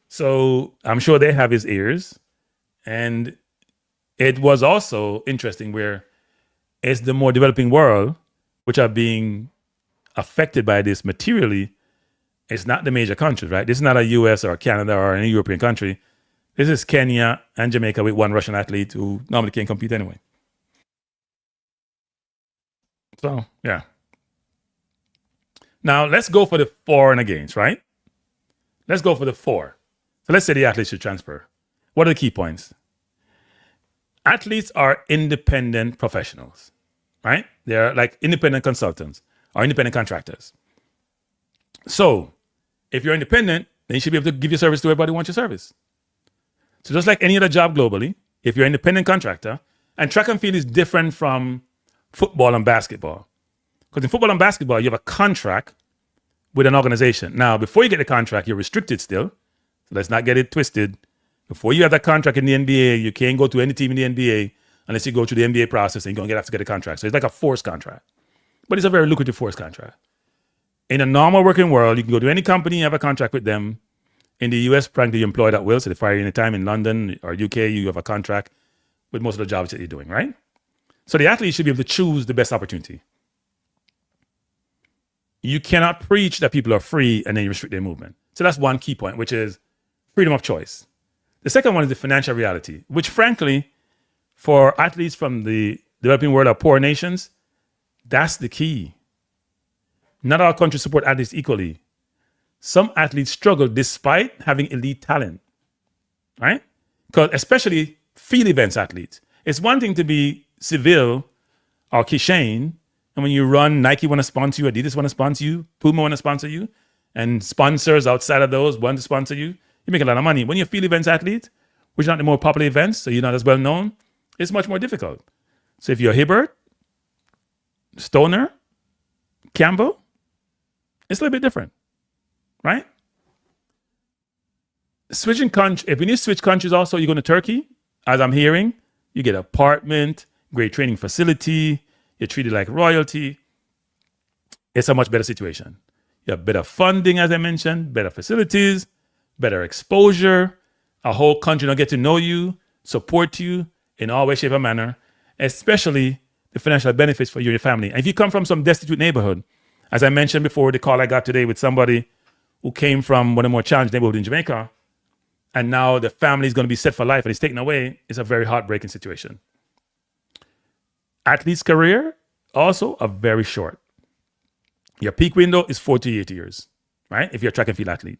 So I'm sure they have his ears. And it was also interesting where it's the more developing world, which are being affected by this materially. It's not the major countries, right? This is not a US or Canada or any European country. This is Kenya and Jamaica with one Russian athlete who normally can't compete anyway. So, yeah. Now, let's go for the for and against, right? Let's go for the for. So let's say the athletes should transfer. What are the key points? Athletes are independent professionals, right? They're like independent consultants or independent contractors. So if you're independent, then you should be able to give your service to everybody who wants your service. So just like any other job globally, if you're an independent contractor, and track and field is different from football and basketball. Because in football and basketball, you have a contract with an organization. Now, before you get the contract, you're restricted still. So let's not get it twisted. Before you have that contract in the NBA, you can't go to any team in the NBA unless you go through the NBA process and you're going to have to get a contract. So it's like a forced contract. But it's a very lucrative forced contract. In a normal working world, you can go to any company, you have a contract with them. In the US, practically you're employed at will. So they fire you anytime. In London or UK, you have a contract with most of the jobs that you're doing, right? So the athlete should be able to choose the best opportunity. You cannot preach that people are free and then you restrict their movement. So that's one key point, which is freedom of choice. The second one is the financial reality, which frankly, for athletes from the developing world or poor nations, that's the key. Not all countries support athletes equally. Some athletes struggle despite having elite talent, right? Because especially field events athletes. It's one thing to be Seville or Kishane, and when you run, Nike want to sponsor you, Adidas want to sponsor you, Puma want to sponsor you, and sponsors outside of those want to sponsor you. You make a lot of money. When you're field events athlete, which are not the more popular events, so you're not as well known, it's much more difficult. So if you're Hibbert, Stoner, Campbell, it's a little bit different, right? Switching country, if you need to switch countries also, you're going to Turkey, as I'm hearing, you get an apartment, great training facility, you're treated like royalty. It's a much better situation. You have better funding, as I mentioned, better facilities, better exposure. A whole country will get to know you, support you in all way, shape, or manner, especially the financial benefits for you and your family. And if you come from some destitute neighborhood, as I mentioned before, the call I got today with somebody who came from one of the more challenged neighborhoods in Jamaica, and now the family is going to be set for life and it's taken away, it's a very heartbreaking situation. Athlete's career also are very short. Your peak window is 48 years, right? If you're a track and field athlete.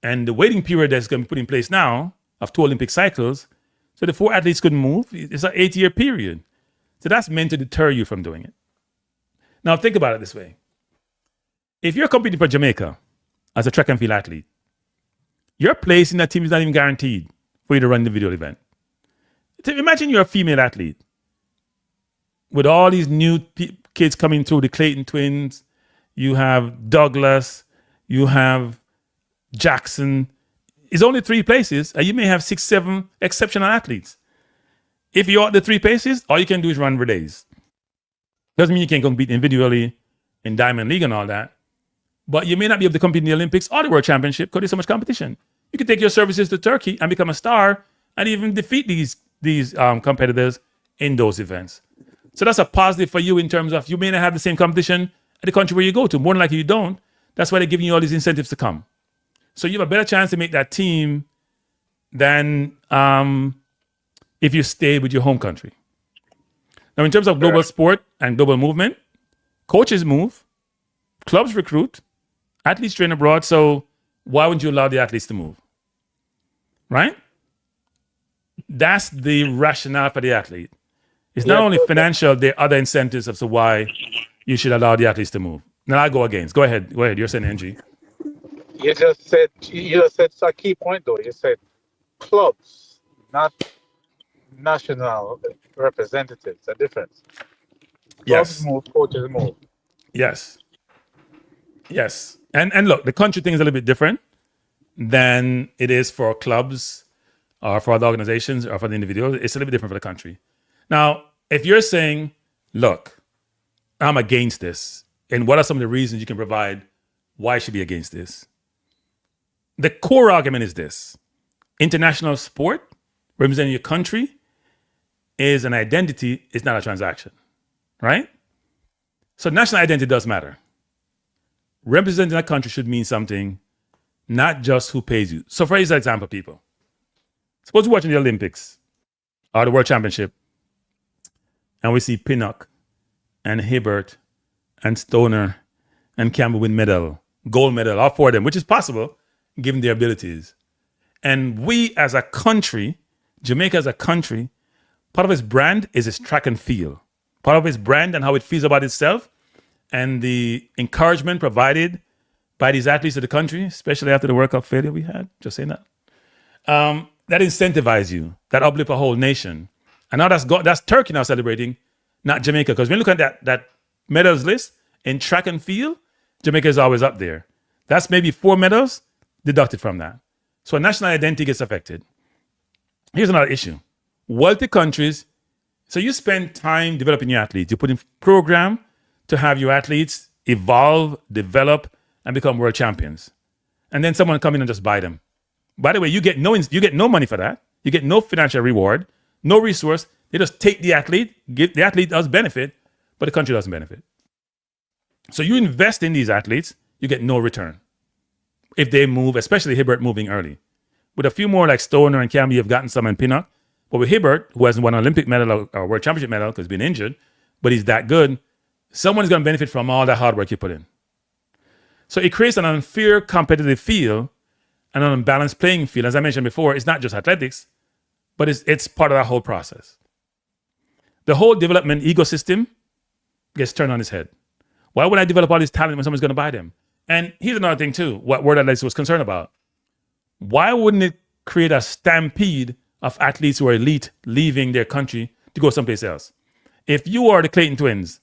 And the waiting period that's going to be put in place now of 2 Olympic cycles, so the 4 athletes couldn't move, it's an 8-year period. So that's meant to deter you from doing it. Now think about it this way. If you're competing for Jamaica as a track and field athlete, your place in that team is not even guaranteed for you to run the individual event. Imagine you're a female athlete with all these new kids coming through, the Clayton twins, you have Douglas, you have Jackson. It's only 3 places, and you may have 6, 7 exceptional athletes. If you're at the 3 places, all you can do is run relays. Doesn't mean you can't compete individually in Diamond League and all that, but you may not be able to compete in the Olympics or the World Championship because there's so much competition. You can take your services to Turkey and become a star and even defeat these competitors in those events. So that's a positive for you in terms of you may not have the same competition at the country where you go to. More than likely you don't. That's why they're giving you all these incentives to come. So you have a better chance to make that team than if you stay with your home country. Now, in terms of global sport and global movement, coaches move, clubs recruit, athletes train abroad. So why wouldn't you allow the athletes to move? Right? That's the rationale for the athlete. It's not only financial, there are other incentives as to why you should allow the athletes to move. Now I'll go against. Go ahead. You're saying NG. You just said it's a key point though. You said clubs, not national representatives. A difference. Clubs move, coaches move. Yes. And look, the country thing is a little bit different than it is for clubs or for other organizations or for the individuals. It's a little bit different for the country. Now, if you're saying, look, I'm against this, and what are some of the reasons you can provide why I should be against this? The core argument is this. International sport, representing your country, is an identity, it's not a transaction, right? So national identity does matter. Representing a country should mean something, not just who pays you. So for example, people, suppose we're watching the Olympics or the World Championship, and we see Pinnock and Hibbert and Stoner and Campbell win medal, gold medal, all 4 of them, which is possible given their abilities. And we as a country, Jamaica as a country, part of its brand is its track and field. Part of its brand and how it feels about itself and the encouragement provided by these athletes of the country, especially after the World Cup failure we had, just saying that. That incentivize you, that uplift a whole nation. And now that's Turkey now celebrating, not Jamaica. Because when you look at that medals list in track and field, Jamaica is always up there. That's maybe 4 medals deducted from that. So national identity gets affected. Here's another issue. Wealthy countries, so you spend time developing your athletes. You put in program to have your athletes evolve, develop, and become world champions. And then someone come in and just buy them. By the way, you get no money for that. You get no financial reward, no resource. They just take the athlete, the athlete does benefit, but the country doesn't benefit. So you invest in these athletes, you get no return. If they move, especially Hibbert moving early. With a few more like Stoner and Camby, you've gotten some in Pinnock. But with Hibbert, who hasn't won an Olympic medal or World Championship medal because he's been injured, but he's that good, someone's going to benefit from all that hard work you put in. So it creates an unfair competitive field and an unbalanced playing field. As I mentioned before, it's not just athletics, but it's part of that whole process. The whole development ecosystem gets turned on its head. Why would I develop all this talent when someone's going to buy them? And here's another thing too, what World Athletics was concerned about. Why wouldn't it create a stampede of athletes who are elite leaving their country to go someplace else? If you are the Clayton twins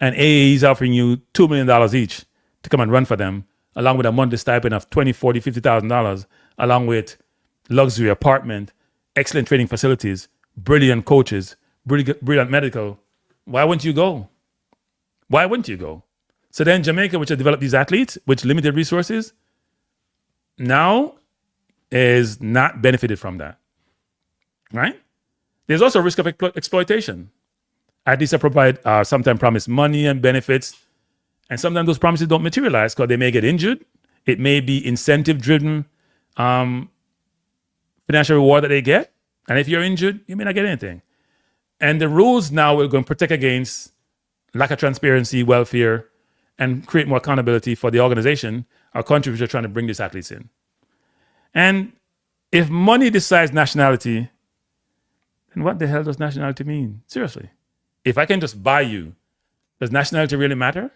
and AAE is offering you $2 million each to come and run for them, along with a monthly stipend of $20,000, $40,000, $50,000, along with luxury apartment, excellent training facilities, brilliant coaches, brilliant medical, why wouldn't you go? Why wouldn't you go? So then Jamaica, which has developed these athletes with limited resources, now is not benefited from that, right? There's also a risk of exploitation. Athletes are sometimes promised money and benefits, and sometimes those promises don't materialize because they may get injured. It may be incentive-driven financial reward that they get, and if you're injured, you may not get anything. And the rules now are going to protect against lack of transparency, welfare, and create more accountability for the organization or countries which are trying to bring these athletes in. And if money decides nationality, then what the hell does nationality mean? Seriously. If I can just buy you, does nationality really matter?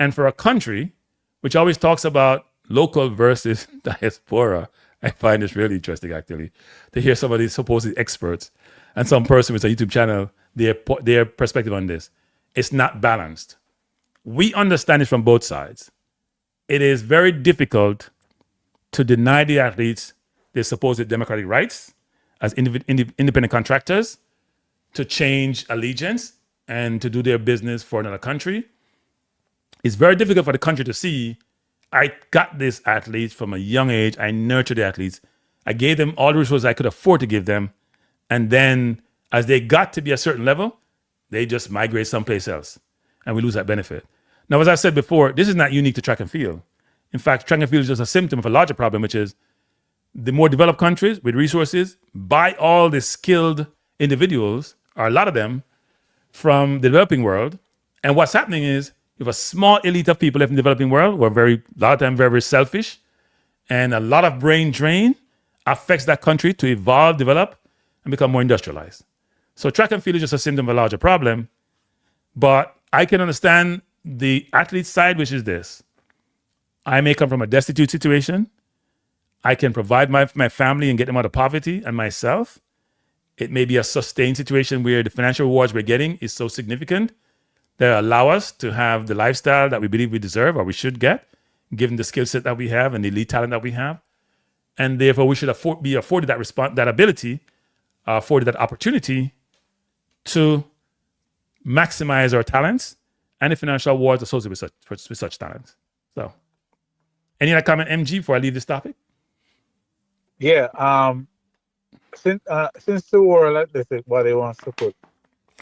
And for a country which always talks about local versus diaspora, I find this really interesting, actually, to hear some of these supposed experts and some person with a YouTube channel, their perspective on this. It's not balanced. We understand it from both sides. It is very difficult to deny the athletes their supposed democratic rights as independent contractors to change allegiance and to do their business for another country. It's very difficult for the country to see, I got this athletes from a young age. I nurtured the athletes. I gave them all the resources I could afford to give them. And then as they got to be a certain level, they just migrate someplace else. And we lose that benefit. Now, as I said before, this is not unique to track and field. In fact, track and field is just a symptom of a larger problem, which is the more developed countries with resources buy all the skilled individuals, or a lot of them, from the developing world. And what's happening is you have a small elite of people left in the developing world who are a lot of them very selfish, and a lot of brain drain affects that country to evolve, develop, and become more industrialized. So track and field is just a symptom of a larger problem. But I can understand the athlete side, which is this. I may come from a destitute situation. I can provide my family and get them out of poverty and myself. It may be a sustained situation where the financial rewards we're getting is so significant that allow us to have the lifestyle that we believe we deserve or we should get, given the skill set that we have and the elite talent that we have. And therefore, we should be afforded that ability, afforded that opportunity to maximize our talents and the financial rewards associated with such talents. So, any other comment, MG, before I leave this topic? Yeah. Since the World Athletics body wants to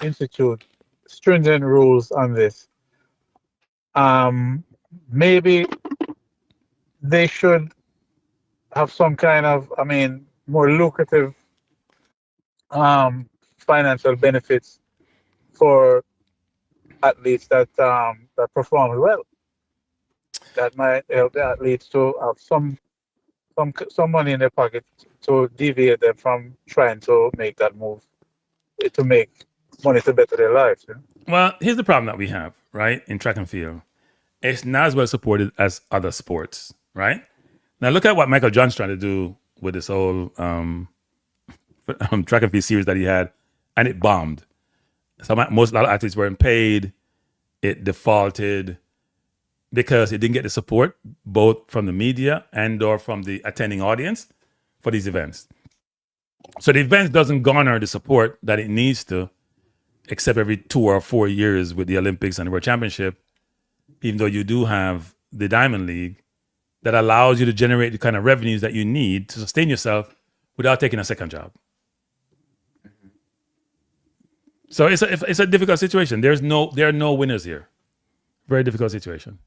institute stringent rules on this, maybe they should have some kind of, more lucrative financial benefits for athletes that perform well. That might help the athletes to have some some money in their pocket to deviate them from trying to make that move, to make money to better their lives. You know? Well, here's the problem that we have, right, in track and field. It's not as well supported as other sports, right? Now look at what Michael John's trying to do with this whole track and field series that he had, and it bombed. A lot of athletes weren't paid. It defaulted because it didn't get the support both from the media and or from the attending audience for these events. So the event doesn't garner the support that it needs to, except every 2 or 4 years with the Olympics and the World Championship, even though you do have the Diamond League that allows you to generate the kind of revenues that you need to sustain yourself without taking a second job. So it's a difficult situation. There are no winners here. Very difficult situation.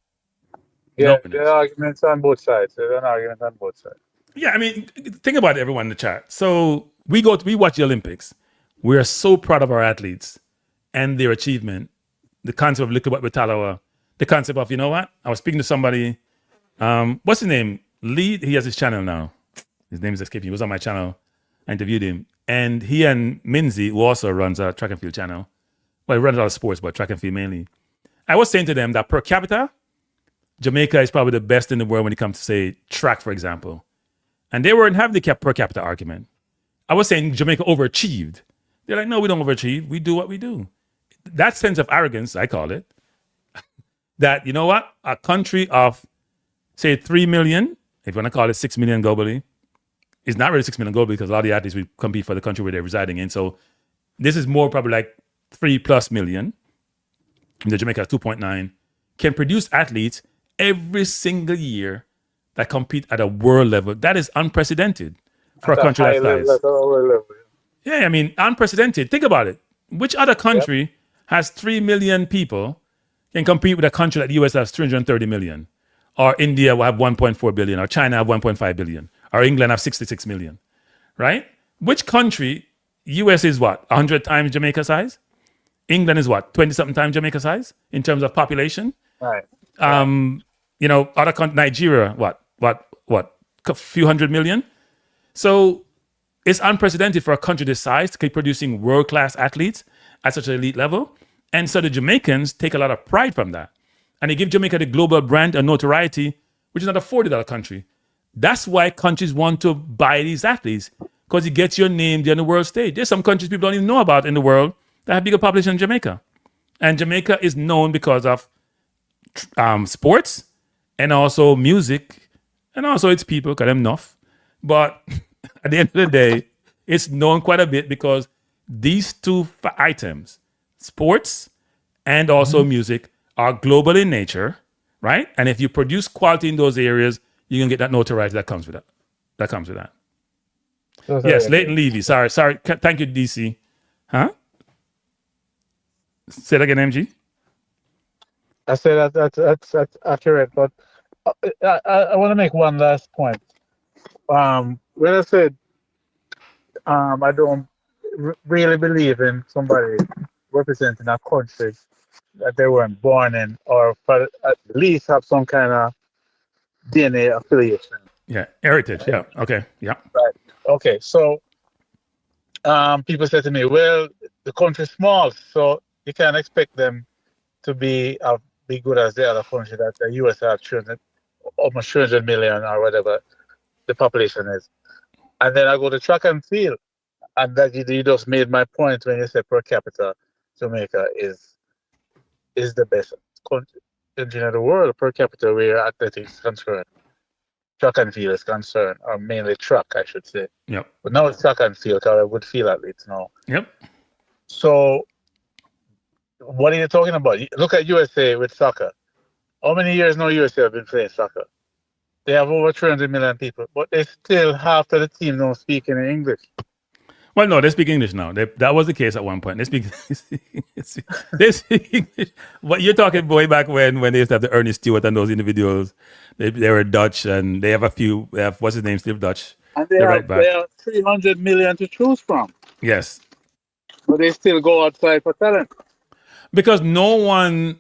Yeah, there are arguments on both sides. There's an argument on both sides. Yeah, I mean, think about it, everyone in the chat. So we watch the Olympics. We are so proud of our athletes and their achievement. The concept of look at what Talawa, the concept of, you know what? I was speaking to somebody, what's his name? Lee, he has his channel now. His name is escaping. He was on my channel. I interviewed him. And he and Minzy, who also runs a track and field channel, well, he runs a lot of sports, but track and field mainly. I was saying to them that per capita, Jamaica is probably the best in the world when it comes to, say, track, for example. And they weren't having the per capita argument. I was saying Jamaica overachieved. They're like, no, we don't overachieve. We do what we do. That sense of arrogance, I call it, that, you know what? A country of, say, 3 million, if you want to call it 6 million globally, it's not really 6 million globally because a lot of the athletes will compete for the country where they're residing in. So this is more probably like 3+ million. The Jamaica has 2.9, can produce athletes every single year that compete at a world level. That is unprecedented for a country that size. Yeah, I mean, unprecedented. Think about it. Which other country has 3 million people can compete with a country like the US has 330 million? Or India will have 1.4 billion, or China have 1.5 billion, or England have 66 million, right? Which country, US is what, 100 times Jamaica size? England is what, 20-something times Jamaica size in terms of population? Right. You know, other countries, Nigeria, what, a few hundred million? So it's unprecedented for a country this size to keep producing world-class athletes at such an elite level. And so the Jamaicans take a lot of pride from that. And they give Jamaica the global brand and notoriety, which is not afforded other country. That's why countries want to buy these athletes, because it gets your name there on the world stage. There's some countries people don't even know about in the world that have bigger population than Jamaica. And Jamaica is known because of sports and also music and also its people, because they're enough. But at the end of the day, it's known quite a bit because these two items, sports and also music, are global in nature, right? And if you produce quality in those areas, you can get that notoriety that comes with that. Yes, Leighton Levy. Sorry. Thank you, DC. Huh? Say that again, MG. I said that's accurate, but I want to make one last point. When I said I don't really believe in somebody representing a country that they weren't born in, or for at least have some kind of DNA affiliation. Yeah, heritage. Yeah. Okay. Yeah. Right. Okay. So people say to me, well, the country's small, so you can't expect them to be good as the other country that the US have almost 300 million or whatever the population is. And then I go to track and field, and that you just made my point when you said per capita, Jamaica is the best country in the world per capita where athletics is concerned. Track and field is concerned, or mainly track, I should say. Yep. But now it's track and field, because I would feel athletes now. Yep. So what are you talking about? Look at USA with soccer. How many years now USA have been playing soccer? They have over 300 million people, but they still half of the team don't speak in English. Well, no, they speak English now. That was the case at one point. They speak English. What you're talking way back when they used to have the Ernest Stewart and those individuals. They were Dutch, and they have a few. They have, what's his name? Steve Dutch. And they have 300 million to choose from. Yes. But they still go outside for talent. Because no one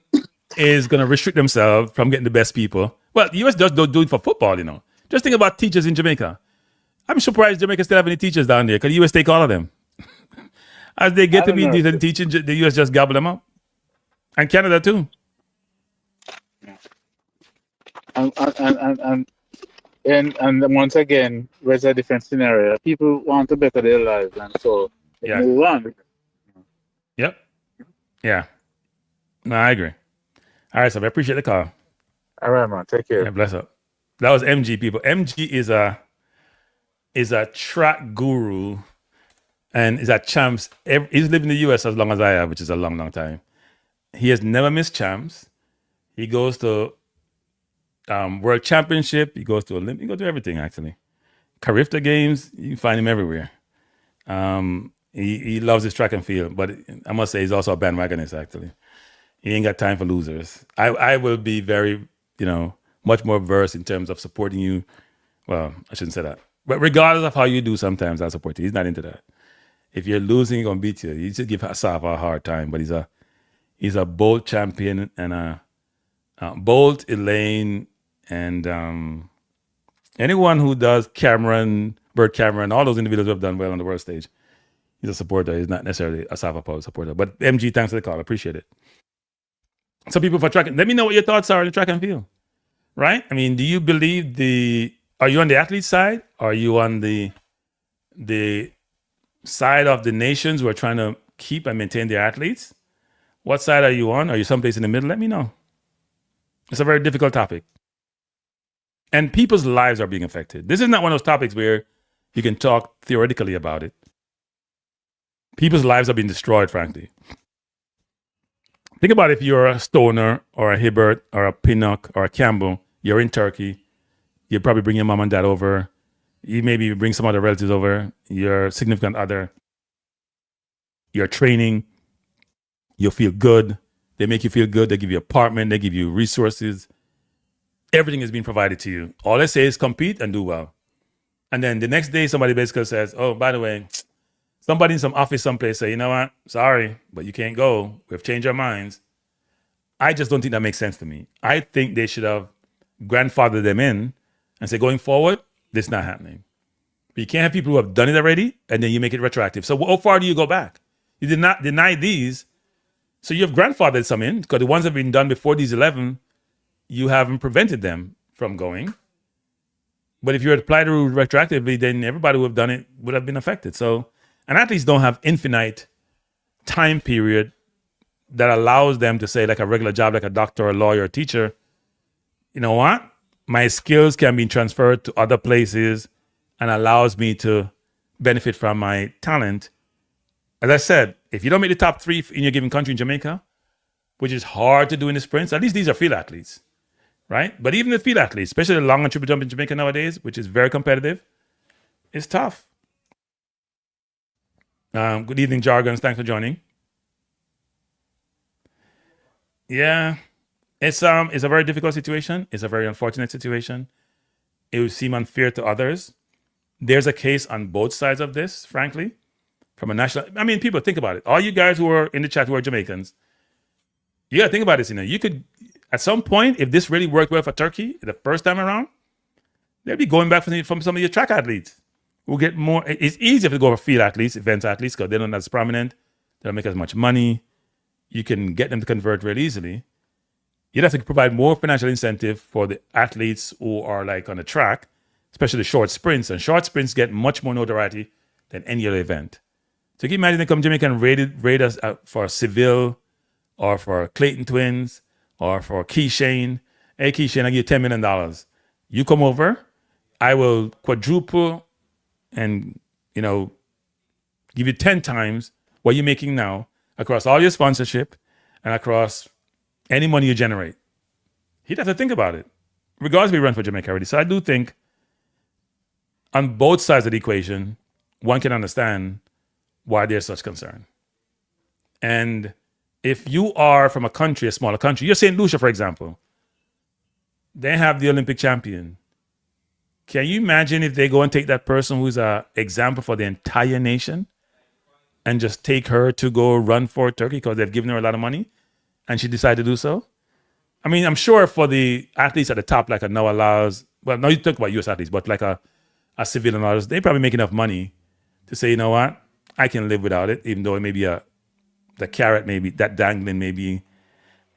is going to restrict themselves from getting the best people. Well, the US does do it for football, you know. Just think about teachers in Jamaica. I'm surprised Jamaica still have any teachers down there. Because the US take all of them. As they get to be decent teaching, the US just gobble them up. And Canada too. And once again, there's a different scenario. People want to better their lives, and so they move on. Yep. Yeah. No, I agree. All right, so I appreciate the call. All right, man. Take care. Yeah, bless up. That was MG, people. MG is a track guru, and is at champs. He's lived in the US as long as I have, which is a long, long time. He has never missed champs. He goes to World Championship. He goes to Olympic. He goes to everything, actually. Carifta Games, you can find him everywhere. He loves his track and field, but I must say he's also a bandwagonist, actually. He ain't got time for losers. I will be very, much more versed in terms of supporting you. Well, I shouldn't say that. But regardless of how you do, sometimes I'll support you. He's not into that. If you're losing, he's going to beat you. You should give Asaf a hard time, but he's a Bolt champion and Bolt, Elaine, and anyone who does Bert Cameron, all those individuals who have done well on the world stage. He's a supporter. He's not necessarily a Safa Paul supporter. But MG, thanks for the call. I appreciate it. Some people for track. Let me know what your thoughts are on the track and field. Right? I mean, do you believe are you on the athlete side? Are you on the side of the nations who are trying to keep and maintain their athletes? What side are you on? Are you someplace in the middle? Let me know. It's a very difficult topic. And people's lives are being affected. This is not one of those topics where you can talk theoretically about it. People's lives are being destroyed, frankly. Think about if you're a Stoner or a Hibbert or a Pinnock or a Campbell, you're in Turkey, you probably bring your mom and dad over, you maybe bring some other relatives over, your significant other, you're training, you feel good, they make you feel good, they give you an apartment, they give you resources, everything is being provided to you. All they say is compete and do well. And then the next day somebody basically says, oh, by the way, somebody in some office someplace say, you know what, sorry, but you can't go. We've changed our minds. I just don't think that makes sense to me. I think they should have grandfathered them in and say, going forward, this is not happening. But you can't have people who have done it already and then you make it retroactive. So how far do you go back? You did not deny these. So you have grandfathered some in because the ones that have been done before these 11, you haven't prevented them from going. But if you had applied the rule retroactively, then everybody who have done it would have been affected. So, and athletes don't have infinite time period that allows them to say, like a regular job, like a doctor, a lawyer, a teacher, you know what? My skills can be transferred to other places and allows me to benefit from my talent. As I said, if you don't make the top 3 in your given country in Jamaica, which is hard to do in the sprints, at least these are field athletes, right? But even the field athletes, especially the long and triple jump in Jamaica nowadays, which is very competitive, it's tough. Good evening, Jargons. Thanks for joining. Yeah, it's a very difficult situation. It's a very unfortunate situation. It would seem unfair to others. There's a case on both sides of this, frankly. From a national, I mean, people think about it. All you guys who are in the chat who are Jamaicans, you got to think about this. You could, at some point, if this really worked well for Turkey the first time around, they'd be going back from some of your track athletes. We'll get more. It's easier to go for field athletes, event athletes, because they're not as prominent. They don't make as much money. You can get them to convert really easily. You'd have to provide more financial incentive for the athletes who are like on the track, especially the short sprints. And short sprints get much more notoriety than any other event. So you can imagine they come Jamaica and raid us for Seville or for Clayton Twins or for Key Shane. Hey, Key Shane, I give you $10 million. You come over, I will quadruple and, give you 10 times what you're making now across all your sponsorship and across any money you generate. He'd have to think about it, regardless if we run for Jamaica already. So I do think on both sides of the equation, one can understand why there's such concern. And if you are from a country, a smaller country, you're St. Lucia, for example, they have the Olympic champion. Can you imagine if they go and take that person who's an example for the entire nation and just take her to go run for Turkey because they've given her a lot of money and she decided to do so? I mean, I'm sure for the athletes at the top, like a Noah Lyles well, now you talk about US athletes, but like a civilian artist, they probably make enough money to say, you know what, I can live without it, even though it may be the carrot, maybe that dangling may be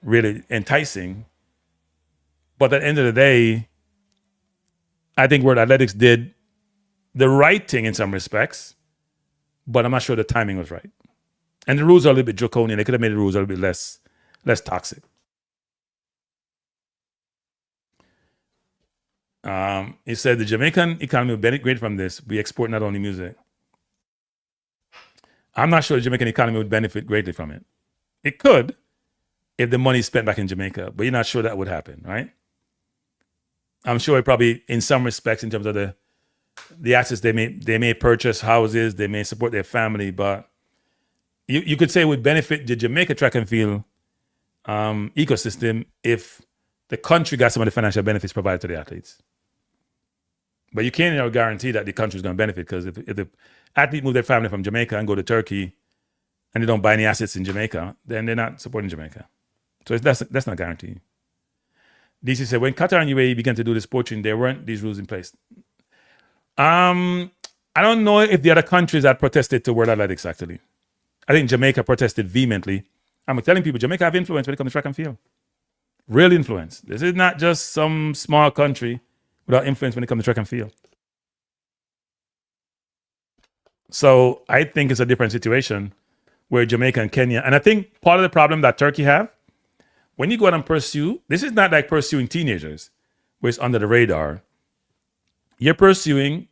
really enticing. But at the end of the day, I think World Athletics did the right thing in some respects, but I'm not sure the timing was right. And the rules are a little bit draconian. They could have made the rules a little bit less toxic. He said the Jamaican economy will benefit great from this. We export not only music. I'm not sure the Jamaican economy would benefit greatly from it. It could if the money is spent back in Jamaica, but you're not sure that would happen, right? I'm sure it probably, in some respects, in terms of the assets they may purchase houses, they may support their family, but you could say it would benefit the Jamaica track and field ecosystem if the country got some of the financial benefits provided to the athletes. But you can't guarantee that the country is going to benefit, because if the athlete move their family from Jamaica and go to Turkey and they don't buy any assets in Jamaica, then they're not supporting Jamaica. So that's not guaranteed. DC said, when Qatar and UAE began to do this poaching, there weren't these rules in place. I don't know if the other countries had protested to World Athletics, actually. I think Jamaica protested vehemently. I'm telling people, Jamaica have influence when it comes to track and field. Real influence. This is not just some small country without influence when it comes to track and field. So I think it's a different situation where Jamaica and Kenya, and I think part of the problem that Turkey have, when you go out and pursue, this is not like pursuing teenagers, where it's under the radar. You're pursuing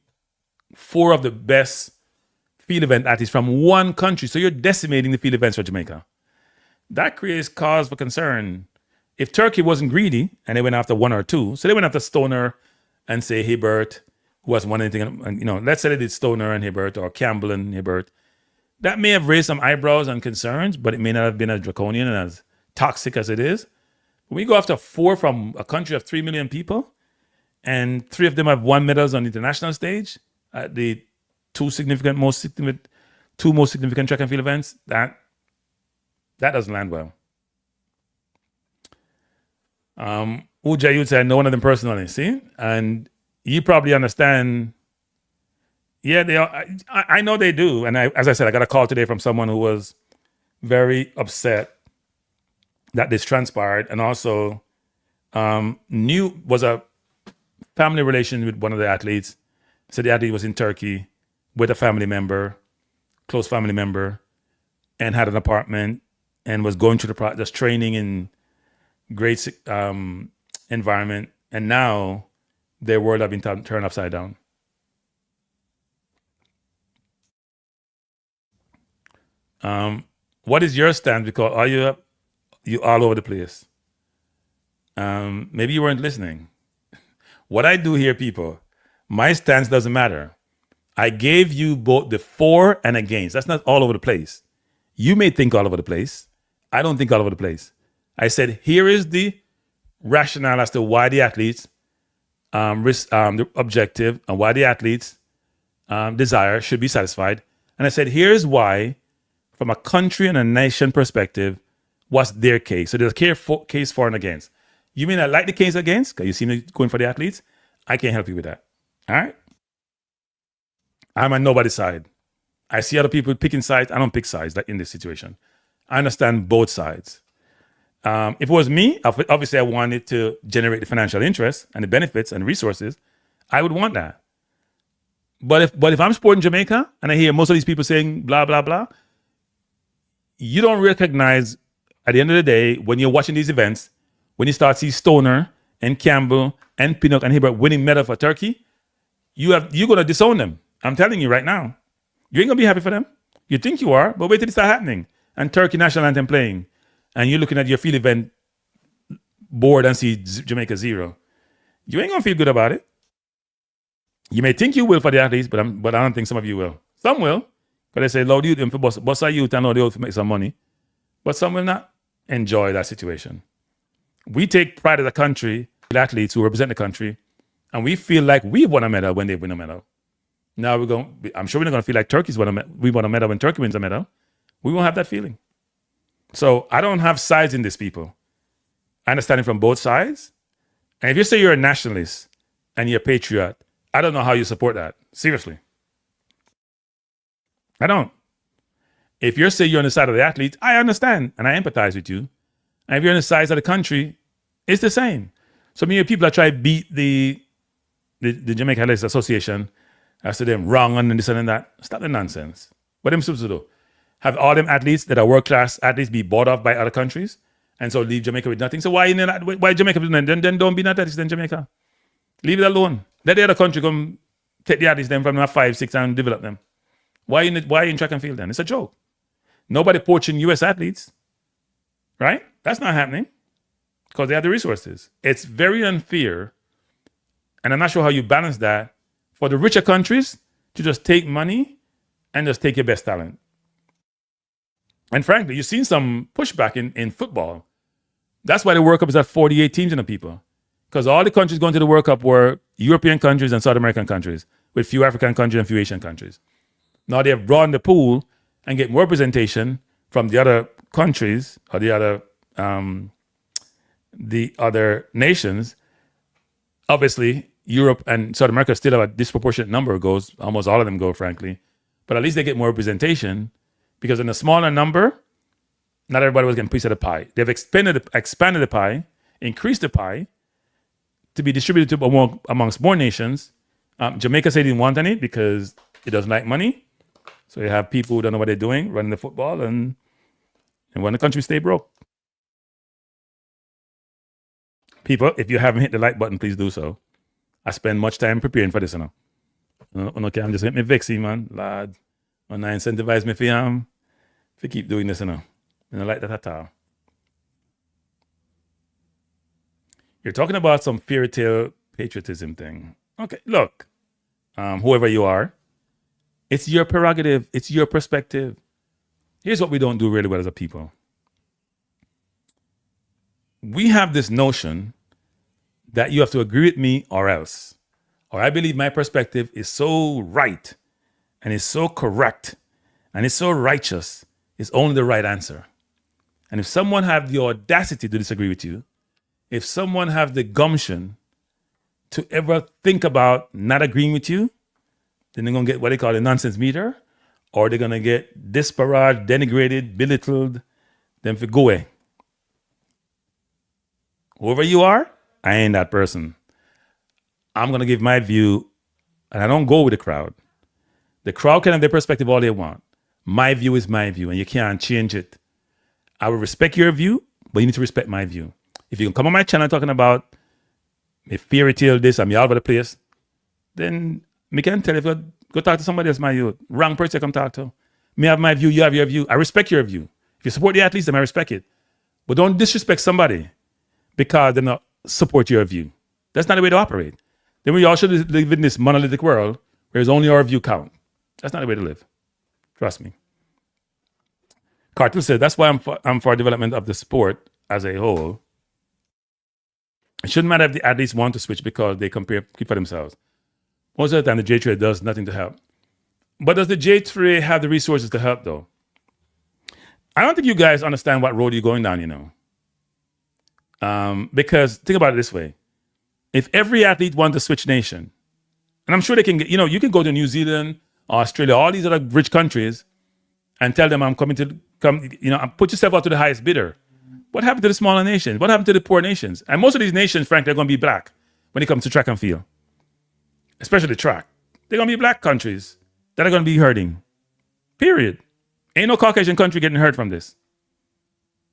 4 of the best field event athletes from one country. So you're decimating the field events for Jamaica. That creates cause for concern. If Turkey wasn't greedy and they went after 1 or 2, so they went after Stoner and say Hibbert, who hasn't won anything, and let's say they did Stoner and Hibbert, or Campbell and Hibbert, that may have raised some eyebrows and concerns, but it may not have been as draconian and as toxic as it is. When we go after 4 from a country of 3 million people, and 3 of them have won medals on the international stage at the 2 most significant track and field events, that doesn't land well. Uja, you'd say I know one of them personally, see? And you probably understand. Yeah, they are. I know they do. And as I said, I got a call today from someone who was very upset that this transpired, and also was a family relation with one of the athletes. So the athlete was in Turkey with a family member, close family member, and had an apartment and was going through the just training in great environment. And now their world have been turned upside down. What is your stance? Because are you all over the place? Maybe you weren't listening. What I do here, people, my stance doesn't matter. I gave you both the for and against. That's not all over the place. You may think all over the place. I don't think all over the place. I said, here is the rationale as to why the athletes the objective and why the athletes desire should be satisfied. And I said, here's why, from a country and a nation perspective, what's their case. So there's a case for and against. You may not like the case against, because you seem to be going for the athletes. I can't help you with that. All right? I'm on nobody's side. I see other people picking sides. I don't pick sides in this situation. I understand both sides. If it was me, obviously I wanted to generate the financial interest and the benefits and resources. I would want that. But if I'm supporting Jamaica and I hear most of these people saying blah, blah, blah, you don't recognize, at the end of the day, when you're watching these events, when you start to see Stoner and Campbell and Pinnock and Hibbert winning medal for Turkey, you're going to disown them. I'm telling you right now. You ain't going to be happy for them. You think you are, but wait till it start happening. And Turkey national anthem playing. And you're looking at your field event board and see Jamaica 0. You ain't going to feel good about it. You may think you will for the athletes, but I don't think some of you will. Some will. But they say, Lord, you for boss youth and Lord, you to make some money. But some will not enjoy that situation. We take pride as a country, the athletes who represent the country, and we feel like we won a medal when they win a medal. Now I'm sure we're not going to feel like we won a medal when Turkey wins a medal. We won't have that feeling. So I don't have sides in this, people. I understand it from both sides. And if you say you're a nationalist and you're a patriot, I don't know how you support that. Seriously. I don't. If you're saying you're on the side of the athletes, I understand and I empathize with you. And if you're on the side of the country, it's the same. So many people that try to beat the Jamaica Athletics Association as to them wrong and this and that. Stop the nonsense. What them supposed to do? Have all them athletes that are world-class athletes be bought off by other countries and so leave Jamaica with nothing? So why Jamaica with nothing? Then don't be athletes in Jamaica. Leave it alone. Let the other country come take the athletes then from 5, 6 and develop them. Why in track and field then? It's a joke. Nobody poaching US athletes, right? That's not happening because they have the resources. It's very unfair, and I'm not sure how you balance that for the richer countries to just take money and just take your best talent. And frankly, you've seen some pushback in football. That's why the World Cup is at 48 teams and the people. Because all the countries going to the World Cup were European countries and South American countries, with few African countries and few Asian countries. Now they have broadened the pool and get more representation from the other countries or the other nations. Obviously, Europe and South America still have a disproportionate number of goals. Almost all of them go, frankly. But at least they get more representation because in a smaller number, not everybody was getting a piece of the pie. They've expanded the pie, increased the pie to be distributed amongst more nations. Jamaica said they didn't want any because it doesn't like money. So you have people who don't know what they're doing, running the football, and when the country stay broke. People, if you haven't hit the like button, please do so. I spend much time preparing for this, Okay, I'm just hit me vexing, man. Lad, when I incentivize me for keep doing this, And I like that at all. You're talking about some fairy tale patriotism thing. Okay, look, whoever you are, it's your prerogative. It's your perspective. Here's what we don't do really well as a people. We have this notion that you have to agree with me or else. Or I believe my perspective is so right and is so correct and is so righteous, it's only the right answer. And if someone have the audacity to disagree with you, if someone have the gumption to ever think about not agreeing with you, then they're going to get what they call a nonsense meter, or they're going to get disparaged, denigrated, belittled, then for go away. Whoever you are, I ain't that person. I'm going to give my view, and I don't go with the crowd. The crowd can have their perspective all they want. My view is my view, and you can't change it. I will respect your view, but you need to respect my view. If you can come on my channel talking about a fairy tale this, I'm all over the place, then me can tell you, go talk to somebody else, my view. Wrong person come talk to. Me have my view, you have your view. I respect your view. If you support the athletes, then I respect it. But don't disrespect somebody because they not support your view. That's not the way to operate. Then we all should live in this monolithic world where it's only our view count. That's not the way to live. Trust me. Carter said, that's why I'm for development of the sport as a whole. It shouldn't matter if the athletes want to switch because they keep for themselves. Most of the time, the J3 does nothing to help. But does the J3 have the resources to help, though? I don't think you guys understand what road you're going down, Because think about it this way. If every athlete wants to switch nation, and I'm sure they can get, you can go to New Zealand, Australia, all these other rich countries, and tell them I'm coming to come, put yourself out to the highest bidder. What happened to the smaller nations? What happened to the poor nations? And most of these nations, frankly, are going to be black when it comes to track and field, especially track. They're going to be black countries that are going to be hurting. Period. Ain't no Caucasian country getting hurt from this.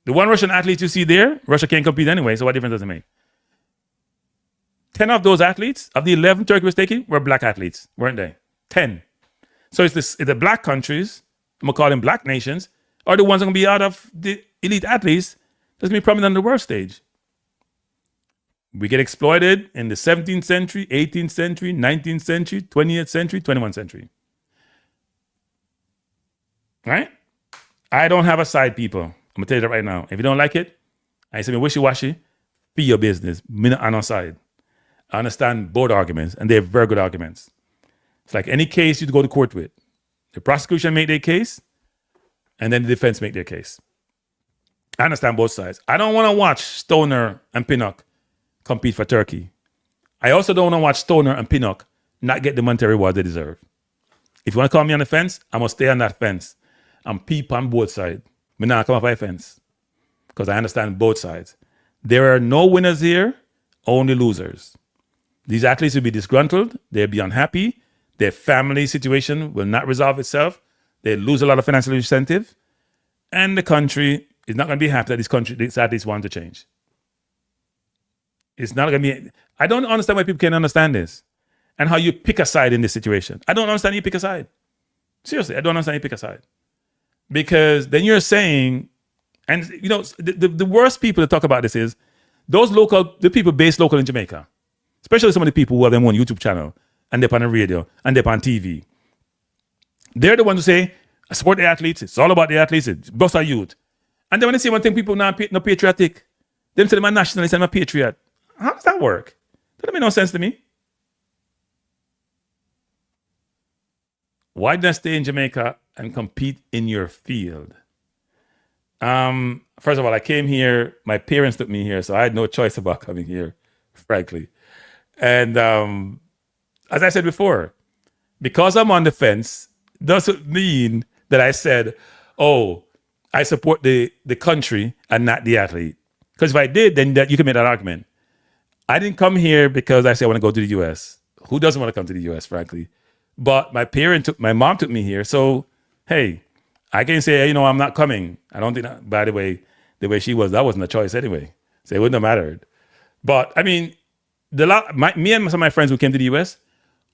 The one Russian athlete you see there, Russia can't compete anyway, so what difference does it make? 10 of those athletes, of the 11 Turkey was taking, were black athletes, weren't they? 10. So it's the black countries, I'm going to call them black nations, are the ones that are going to be out of the elite athletes that's going to be prominent on the world stage. We get exploited in the 17th century, 18th century, 19th century, 20th century, 21st century. Right? I don't have a side, people. I'm going to tell you that right now. If you don't like it, I say me wishy-washy, be your business. Me not on our side. I understand both arguments, and they're very good arguments. It's like any case you'd go to court with. The prosecution make their case, and then the defense make their case. I understand both sides. I don't want to watch Stoner and Pinnock compete for Turkey. I also don't want to watch Stoner and Pinnock not get the monetary reward they deserve. If you want to call me on the fence, I must stay on that fence and peep on both sides. Me not come off my fence because I understand both sides. There are no winners here, only losers. These athletes will be disgruntled. They'll be unhappy. Their family situation will not resolve itself. They lose a lot of financial incentive. And the country is not going to be happy that these athletes want to change. It's not going to be... I don't understand why people can't understand this and how you pick a side in this situation. I don't understand you pick a side. Seriously, I don't understand you pick a side. Because then you're saying... And, you know, the worst people to talk about this is the people based local in Jamaica, especially some of the people who have their own YouTube channel and they're on the radio and they're on TV. They're the ones who say, I support the athletes. It's all about the athletes. It's bust our youth. And then when they say one thing, people not patriotic. Them say I'm a nationalist, I'm a patriot. How does that work? That don't make no sense to me. Why not stay in Jamaica and compete in your field? First of all, I came here. My parents took me here, so I had no choice about coming here, frankly. And as I said before, because I'm on the fence, doesn't mean that I said, oh, I support the country and not the athlete. Because if I did, then you can make that argument. I didn't come here because I said I want to go to the U.S. Who doesn't want to come to the U.S., frankly? But my mom took me here. So, hey, I can say, you know, I'm not coming. I don't think that, by the way she was, that wasn't a choice anyway. So it wouldn't have mattered. But, I mean, me and some of my friends who came to the U.S.,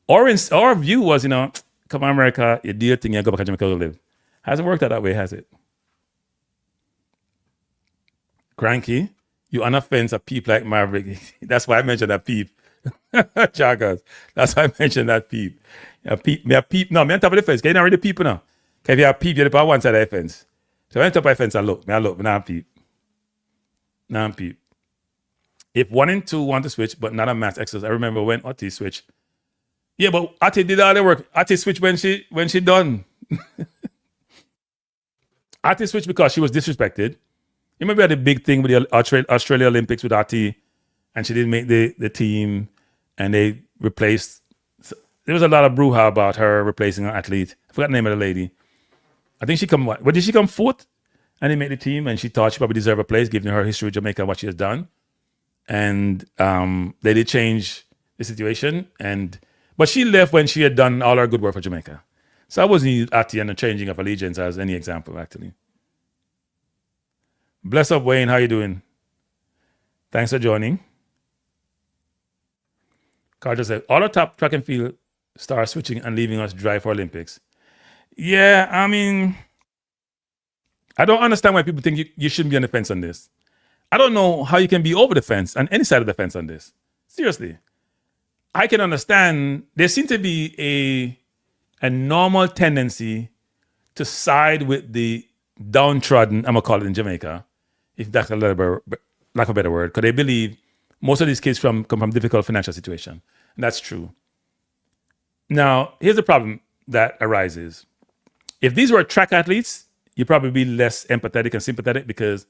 our view was, you know, come on, America, you do your thing, you go back to Jamaica to live. Hasn't worked out that way, has it? Cranky, you on a fence a peep like Maverick. That's why I mentioned that peep. Joggers. That's why I mentioned that peep. A peep. No, me on top of the fence. Can you not read the people now? If you have peep, you're on one side of the fence. So when I top of the fence, I look, now I'm peep. Now I'm peep. If 1 and 2 want to switch, but not a mass exercise. I remember when Oti switched. Yeah, but Ati did all the work. Ati switched when she done. Ati switched because she was disrespected. You remember we had a big thing with the Australia Olympics with Ati, and she didn't make the team, and they replaced. There was a lot of brouhaha about her replacing an athlete. I forgot the name of the lady. I think she come. Did she come fourth? And they made the team, and she thought she probably deserved a place, given her history with Jamaica and what she has done. And they did change the situation, but she left when she had done all her good work for Jamaica. So I wasn't use Ati and the changing of allegiance as any example, actually. Bless up, Wayne. How you doing? Thanks for joining. Carter said, all our top track and field stars switching and leaving us dry for Olympics. Yeah, I mean, I don't understand why people think you shouldn't be on the fence on this. I don't know how you can be over the fence on any side of the fence on this. Seriously. I can understand there seems to be a normal tendency to side with the downtrodden, I'm going to call it in Jamaica, if that's a little bit, lack of a better word, because they believe most of these kids come from difficult financial situation. And that's true. Now, here's the problem that arises. If these were track athletes, you'd probably be less empathetic and sympathetic because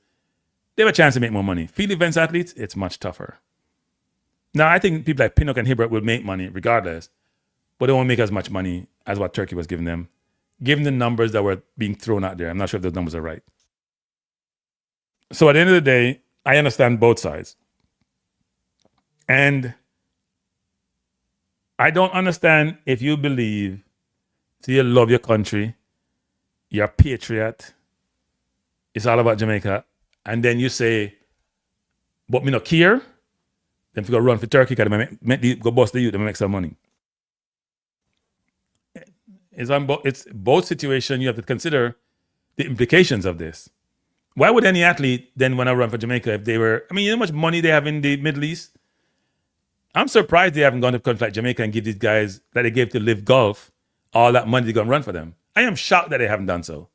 they have a chance to make more money. Field events athletes, it's much tougher. Now, I think people like Pinnock and Hibbert will make money regardless, but they won't make as much money as what Turkey was giving them, given the numbers that were being thrown out there. I'm not sure if those numbers are right. So at the end of the day, I understand both sides. And I don't understand if you believe so you love your country, you're a patriot, it's all about Jamaica, and then you say, but me not care, then if you go run for Turkey, go bust the youth and make some money. It's both situations. You have to consider the implications of this. Why would any athlete then want to run for Jamaica if they were, you know how much money they have in the Middle East? I'm surprised they haven't gone to countries like Jamaica and give these guys that they gave to Live Golf all that money to go and run for them. I am shocked that they haven't done so.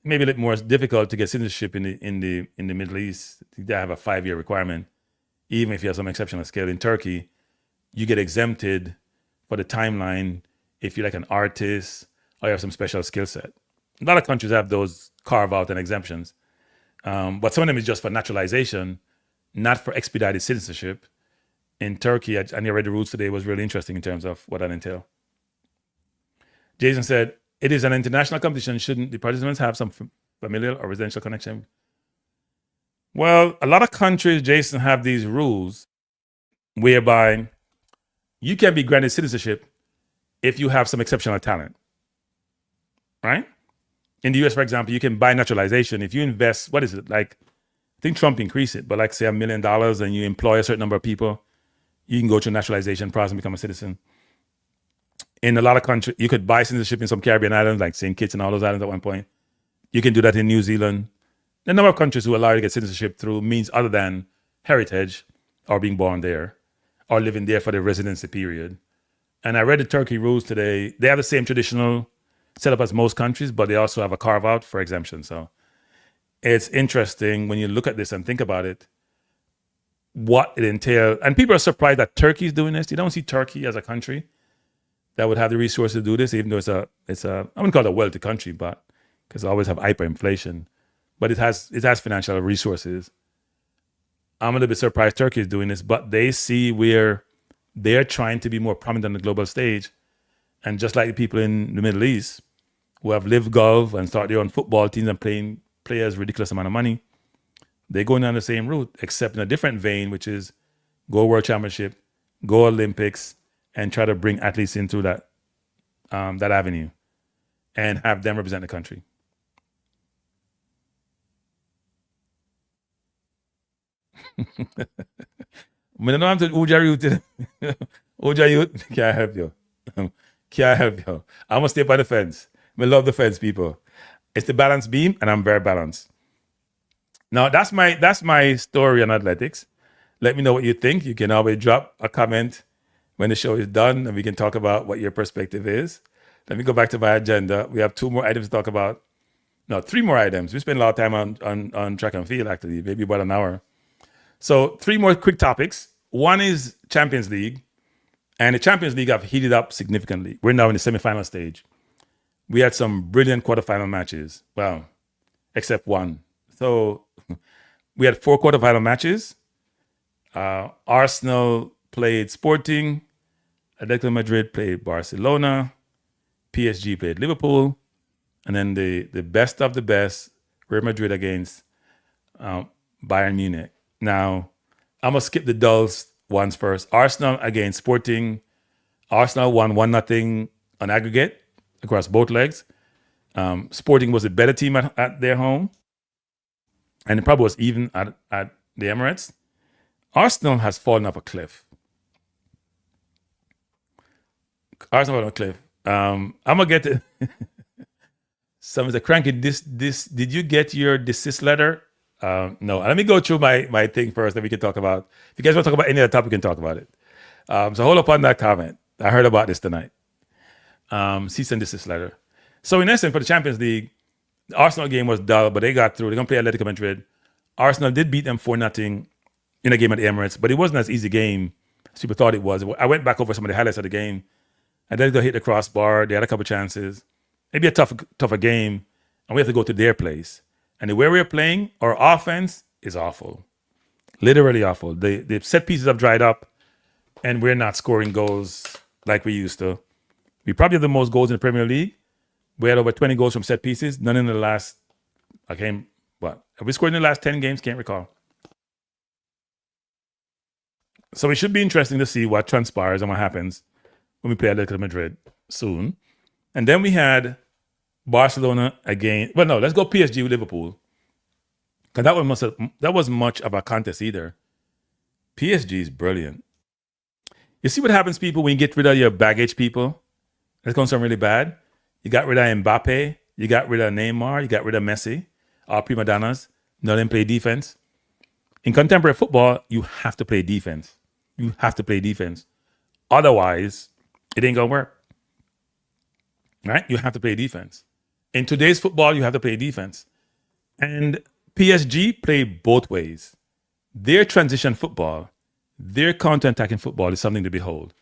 Maybe a little more difficult to get citizenship in the Middle East. They have a 5-year requirement. Even if you have some exceptional skill in Turkey, you get exempted for the timeline if you're like an artist or you have some special skill set. A lot of countries have those carve out and exemptions. But some of them is just for naturalization, not for expedited citizenship. in Turkey, and I read the rules today, was really interesting in terms of what that entails. Jason said, it is an international competition. Shouldn't the participants have some familial or residential connection? Well, a lot of countries, Jason, have these rules whereby you can be granted citizenship if you have some exceptional talent, right? In the US, for example, you can buy naturalization. If you invest, what is it? Like, I think Trump increased it, but like say $1 million and you employ a certain number of people, you can go through a naturalization process and become a citizen. In a lot of countries, you could buy citizenship in some Caribbean islands, like St. Kitts and all those islands at one point. You can do that in New Zealand. There are a number of countries who allow you to get citizenship through means other than heritage or being born there or living there for the residency period. And I read the Turkey rules today. They have the same traditional setup as most countries, but they also have a carve out for exemption. So it's interesting when you look at this and think about it, what it entails. And people are surprised that Turkey is doing this. You don't see Turkey as a country that would have the resources to do this, even though it's a I wouldn't call it a wealthy country, but because they always have hyperinflation, but it has financial resources. I'm a little bit surprised Turkey is doing this, but they see where they're trying to be more prominent on the global stage. And just like the people in the Middle East who have lived golf and start their own football teams and playing players ridiculous amount of money, they're going down the same route, except in a different vein, which is go World Championship, go Olympics, and try to bring athletes into that avenue and have them represent the country. I don't know to Uja Youth. Uja Youth, can't help you. Can't help you. I'm gonna stay by the fence. I love the fence, people. It's the balance beam, and I'm very balanced. Now that's my story on athletics. Let me know what you think. You can always drop a comment when the show is done, and we can talk about what your perspective is. Let me go back to my agenda. We have 2 more items to talk about. No, 3 more items. We spent a lot of time on track and field, actually, maybe about an hour. So 3 more quick topics. One is Champions League. And the Champions League have heated up significantly. We're now in the semifinal stage. We had some brilliant quarterfinal matches. Well, except one. So we had 4 quarterfinal matches. Arsenal played Sporting. Atlético Madrid played Barcelona. PSG played Liverpool. And then the best of the best, Real Madrid against Bayern Munich. Now, I'm going to skip the dulls ones first. Arsenal against Sporting. Arsenal won 1-0 on aggregate across both legs. Sporting was a better team at their home. And it probably was even at the Emirates. Arsenal has fallen off a cliff. Arsenal on a cliff. I'm going to get to... Someone's a cranky. Did you get your desist letter? No. Let me go through my thing first, then we can talk about. If you guys want to talk about any other topic, we can talk about it. So hold up on that comment. I heard about this tonight. Cease and desist letter. So in essence, for the Champions League, the Arsenal game was dull, but they got through. They're going to play Atlético Madrid. Arsenal did beat them 4-0 in a game at the Emirates, but it wasn't as easy a game as people thought it was. I went back over some of the highlights of the game. Atlético hit the crossbar. They had a couple chances. Maybe a tougher game, and we have to go to their place. And the way we're playing, our offense is awful. Literally awful. The set pieces have dried up, and we're not scoring goals like we used to. We probably have the most goals in the Premier League. We had over 20 goals from set pieces. None in the last, have we scored in the last 10 games? Can't recall. So it should be interesting to see what transpires and what happens when we play Atlético Madrid soon. And then we had Barcelona again. Well, no, let's go PSG with Liverpool. Because that wasn't much of a contest either. PSG is brilliant. You see what happens, people, when you get rid of your baggage people? It's going to sound really bad. You got rid of Mbappe. You got rid of Neymar. You got rid of Messi. All prima donnas. None of them play defense. In contemporary football, you have to play defense. You have to play defense. Otherwise, it ain't going to work. Right? You have to play defense. In today's football, you have to play defense. And PSG play both ways. Their transition football, their counter-attacking football is something to behold.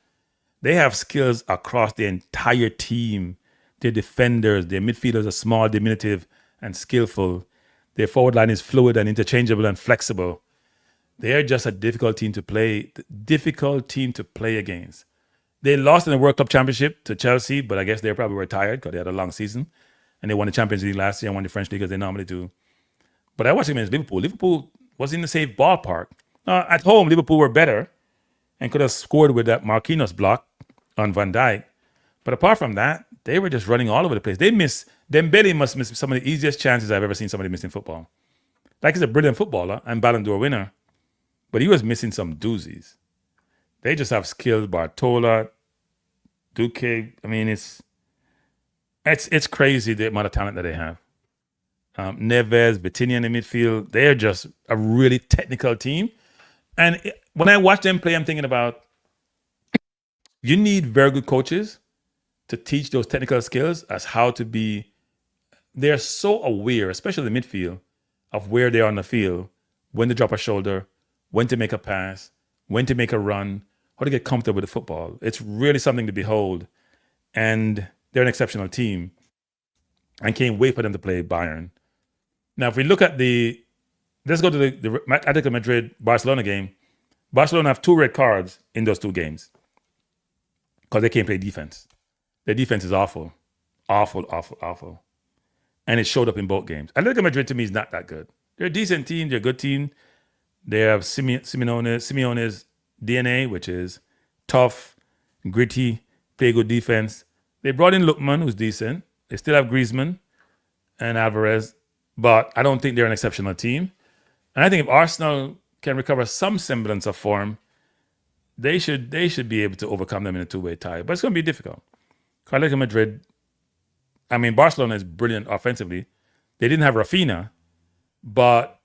They have skills across the entire team. Their defenders, their midfielders are small, diminutive, and skillful. Their forward line is fluid and interchangeable and flexible. They're just a difficult team to play. Against. They lost in the World Cup Championship to Chelsea, but I guess they probably were tired because they had a long season. And they won the Champions League last year and won the French League as they normally do. But I watched them against Liverpool. Liverpool was in the safe ballpark. At home, Liverpool were better and could have scored with that Marquinhos block on Van Dijk. But apart from that, they were just running all over the place. Dembele must miss some of the easiest chances I've ever seen somebody miss in football. Like, he's a brilliant footballer and Ballon d'Or winner, but he was missing some doozies. They just have skills. Bartola, Duque. I mean, it's crazy the amount of talent that they have. Neves, Vitinha in the midfield. They're just a really technical team. And when I watch them play, I'm thinking about, you need very good coaches to teach those technical skills as how to be. They're so aware, especially the midfield, of where they are on the field, when to drop a shoulder, when to make a pass, when to make a run, how to get comfortable with the football. It's really something to behold. And they're an exceptional team. I can't wait for them to play Bayern. Now, if we look at let's go to the Atlético Madrid Barcelona game. Barcelona have 2 red cards in those 2 games because they can't play defense. Their defense is awful. Awful, awful, awful. And it showed up in both games. Atlético Madrid, to me, is not that good. They're a decent team. They're a good team. They have Simeone's DNA, which is tough, gritty, play good defense. They brought in Lookman, who's decent. They still have Griezmann and Alvarez, but I don't think they're an exceptional team. And I think if Arsenal can recover some semblance of form, they should be able to overcome them in a 2-way tie. But it's going to be difficult. Atlético Madrid, Barcelona is brilliant offensively. They didn't have Rafinha, but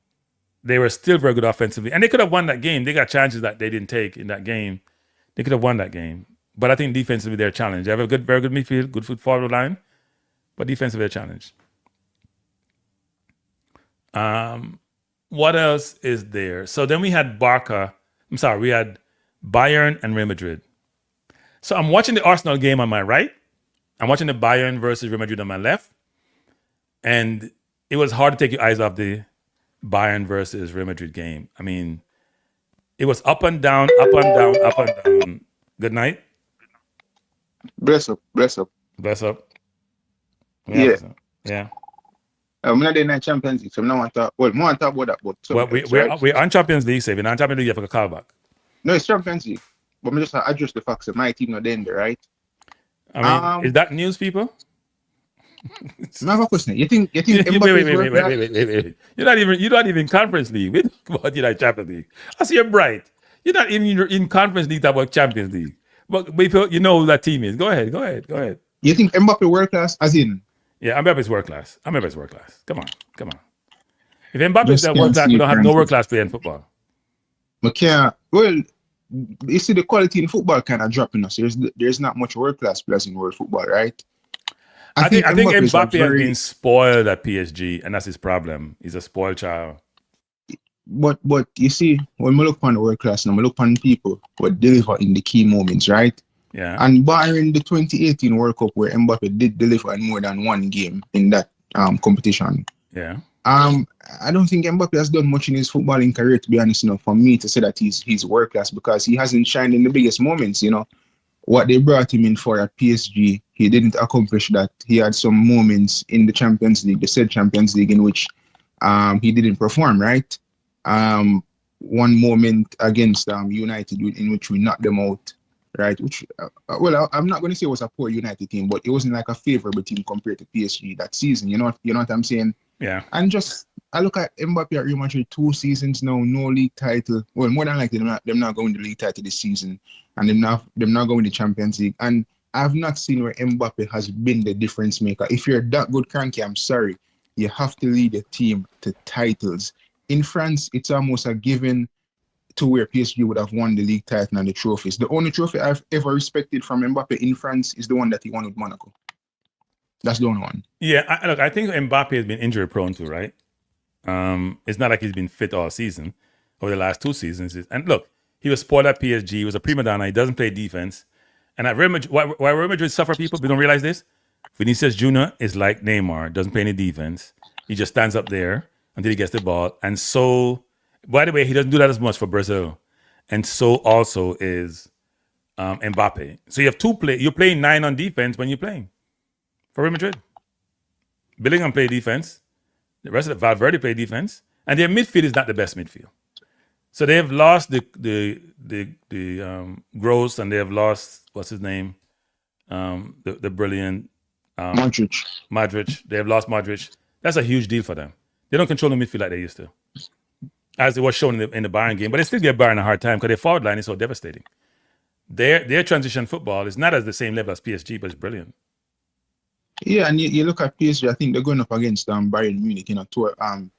they were still very good offensively. And they could have won that game. They got chances that they didn't take in that game. They could have won that game. But I think defensively they're challenged. They have a very good midfield, good foot forward line, but defensively they're challenged. What else is there? So then we had we had Bayern and Real Madrid. So I'm watching the Arsenal game on my right. I'm watching the Bayern versus Real Madrid on my left. And it was hard to take your eyes off the Bayern versus Real Madrid game. It was up and down, up and down, up and down. Good night. Bless up. Yeah. I'm not in the Champions League, so I'm not want to talk. Well, I want to talk about that. But we're on Champions League, so if you're not Champions League, you have to call back. No, it's Champions League. But I'm just address the facts that my team not in there, right? Is that news, people? I have a question. You think wait. You're not even Conference League. We talk about the Champions League. I see you're bright. You're not even in Conference League, talk about Champions League. But people, you know who that team is. Go ahead. You think Mbappe world class, as in? Yeah, Mbappe's world class. Come on. If Mbappe's that world class, we don't have no world class player in football. Well, you see the quality in football kind of dropping us. There's not much world class players in world football, right? I think Mbappe has been spoiled at PSG, and that's his problem. He's a spoiled child. But you see, when we look upon the world class and we look upon people who deliver in the key moments, right? Yeah. And barring the 2018 World Cup where Mbappe did deliver in more than one game in that competition. Yeah. I don't think Mbappe has done much in his footballing career, to be honest, for me to say that he's world class, because he hasn't shined in the biggest moments, What they brought him in for at PSG, he didn't accomplish that. He had some moments in the Champions League, the said Champions League, in which he didn't perform, right? One moment against United in which we knocked them out, right? Which, I'm not going to say it was a poor United team, but it wasn't like a favorable team compared to PSG that season. You know what I'm saying? Yeah. And I look at Mbappe at Real Madrid, 2 seasons now, no league title. Well, more than likely, they're not going to the league title this season, and they're not going to the Champions League. And I've not seen where Mbappe has been the difference maker. If you're that good, Cranky, I'm sorry, you have to lead a team to titles. In France, it's almost a given to where PSG would have won the league title and the trophies. The only trophy I've ever respected from Mbappe in France is the one that he won with Monaco. That's the only one. Yeah, I think Mbappe has been injury prone too, right? It's not like he's been fit all season over the last 2 seasons. And look, he was spoiled at PSG. He was a prima donna. He doesn't play defense. And at Real Madrid, why Real Madrid suffer, people? We don't realize this. Vinicius Jr. is like Neymar, doesn't play any defense. He just stands up there until he gets the ball. And so By the way, he doesn't do that as much for Brazil. And so also is Mbappe. So you have you're playing 9 on defense when you're playing for Real Madrid. Bellingham play defense. The rest of the Valverde play defense. And their midfield is not the best midfield. So they have lost the Gross, and they have lost, what's his name? The brilliant Modric. They have lost Modric. That's a huge deal for them. They don't control the midfield like they used to, as it was shown in the Bayern game. But they still give Bayern a hard time because their forward line is so devastating. Their transition football is not at the same level as PSG, but it's brilliant. Yeah, and you look at PSG, I think they're going up against Bayern Munich,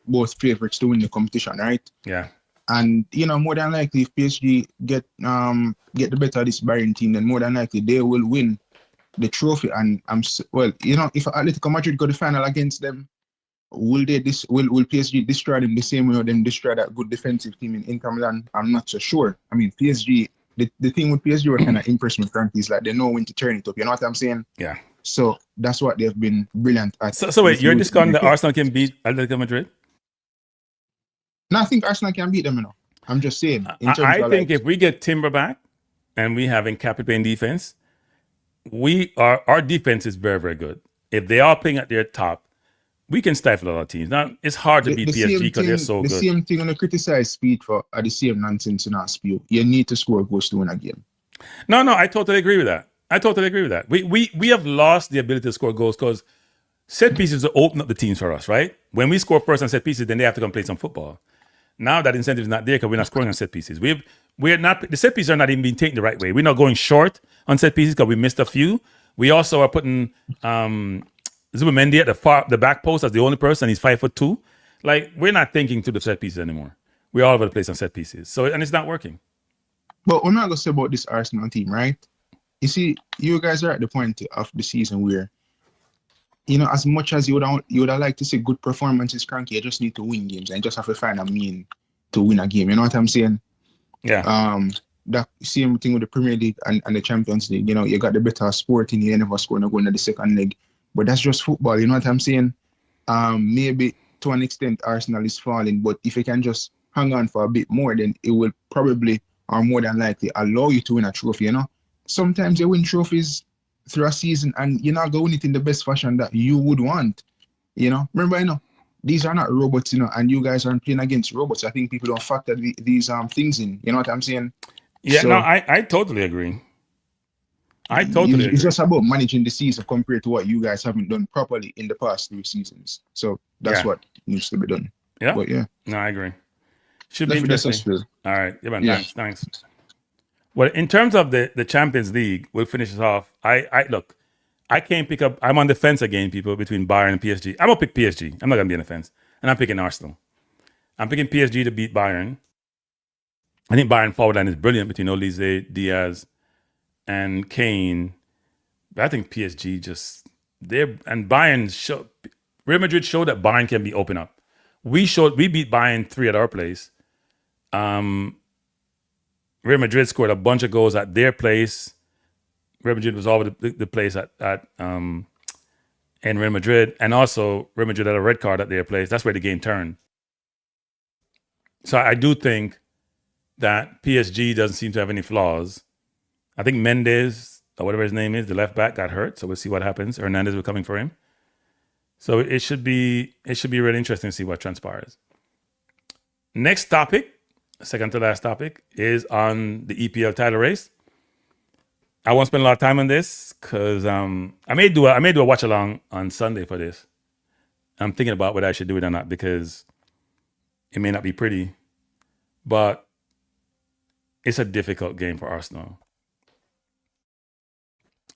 both favorites to win the competition, right? Yeah. And, more than likely, if PSG get the better of this Bayern team, then more than likely they will win the trophy. And if Atletico Madrid go to the final against them, will PSG destroy them the same way or them destroy that good defensive team in Inter Milan? I'm not so sure. I mean, PSG, the thing with PSG were kind of impressed with Frankie is like they know when to turn it up. You know what I'm saying? Yeah. So that's what they've been brilliant at. So wait, you're discounting that Arsenal can beat Atletico Madrid? No, I think Arsenal can beat them, I'm just saying. I think if we get Timber back and we have Nketiah playing defense, our defense is very, very good. If they are playing at their top, we can stifle a lot of teams. Now, it's hard to beat PSG because they're so good. The same thing on the criticize speed for the same nonsense in our spew. You need to score goals to win a game. No, I totally agree with that. We have lost the ability to score goals because set pieces open up the teams for us, right? When we score first on set pieces, then they have to come play some football. Now that incentive is not there because we're not scoring on set pieces. The set pieces are not even being taken the right way. We're not going short on set pieces because we missed a few. We also are putting Zubimendi at the back post as the only person. He's 5'2". Like, we're not thinking to the set pieces anymore. We're all over the place on set pieces. And it's not working. But I'm not going to say about this Arsenal team, right? You see, you guys are at the point of the season where, as much as you would have liked to see good performances, Cranky, you just need to win games and you just have to find a mean to win a game. You know what I'm saying? Yeah. That same thing with the Premier League and the Champions League. You got the better Sporting, you never score no going to the second leg. But that's just football, you know what I'm saying? Maybe to an extent Arsenal is falling, but if you can just hang on for a bit more, then it will probably, or more than likely, allow you to win a trophy, Sometimes you win trophies through a season and you're not going to win it in the best fashion that you would want. Remember, these are not robots, and you guys aren't playing against robots. I think people don't factor these things in. You know what I'm saying? Yeah, so, no, I totally agree. It's just about managing the season compared to what you guys haven't done properly in the past 3 seasons. So that's what needs to be done. Yeah. But yeah. No, I agree. Should be interesting. All right. Yeah, man, thanks. Well, in terms of the Champions League, we'll finish this off. I can't pick up. I'm on the fence again, people, between Bayern and PSG. I'm gonna pick PSG. I'm not gonna be on the fence, and I'm picking Arsenal. I'm picking PSG to beat Bayern. I think Bayern forward line is brilliant between Olise, Diaz, and Kane. But I think PSG Real Madrid showed that Bayern can be open up. We beat Bayern 3 at our place. Real Madrid scored a bunch of goals at their place. Real Madrid was all over the place in Real Madrid. And also, Real Madrid had a red card at their place. That's where the game turned. So I do think that PSG doesn't seem to have any flaws. I think Mendes, or whatever his name is, the left back, got hurt. So we'll see what happens. Hernandez will coming for him. So it should be really interesting to see what transpires. Next topic, second to last topic, is on the EPL title race. I won't spend a lot of time on this because I may do a watch along on Sunday for this. I'm thinking about whether I should do it or not because it may not be pretty, but it's a difficult game for Arsenal.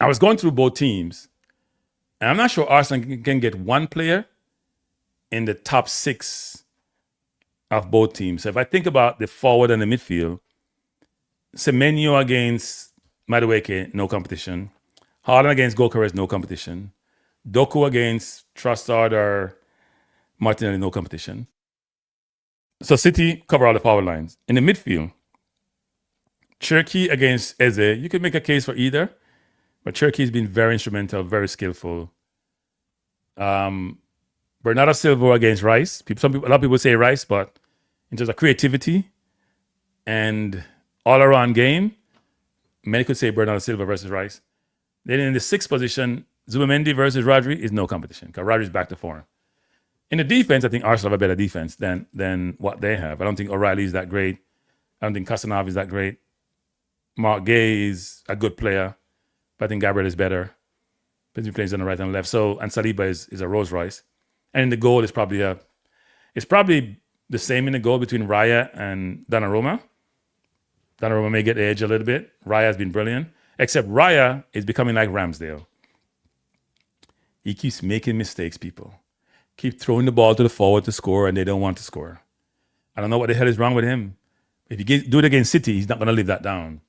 I was going through both teams, and I'm not sure Arsenal can get one player in the top 6 of both teams. So if I think about the forward and the midfield, Semenyo against Madueke, no competition. Haaland against Gyökeres, no competition. Doku against Trossard or Martinelli, no competition. So City cover all the forward lines. In the midfield, Cherki against Eze. You could make a case for either, but Cherki's been very instrumental, very skillful. Bernardo Silva against Rice. A lot of people say Rice, but in terms of creativity and all-around game, many could say Bernardo Silva versus Rice. Then in the 6th position, Zubimendi versus Rodri is no competition because Rodri's back to form. In the defense, I think Arsenal have a better defense than what they have. I don't think O'Reilly is that great. I don't think Casanova is that great. Mark Gay is a good player, but I think Gabriel is better. But he plays on the right and left. So, and Saliba is a Rolls Royce. And in the goal, it's probably the same in the goal between Raya and Donnarumma. Donnarumma may get the edge a little bit. Raya has been brilliant. Except Raya is becoming like Ramsdale. He keeps making mistakes, people. Keep throwing the ball to the forward to score, and they don't want to score. I don't know what the hell is wrong with him. If you do it against City, he's not going to leave that down.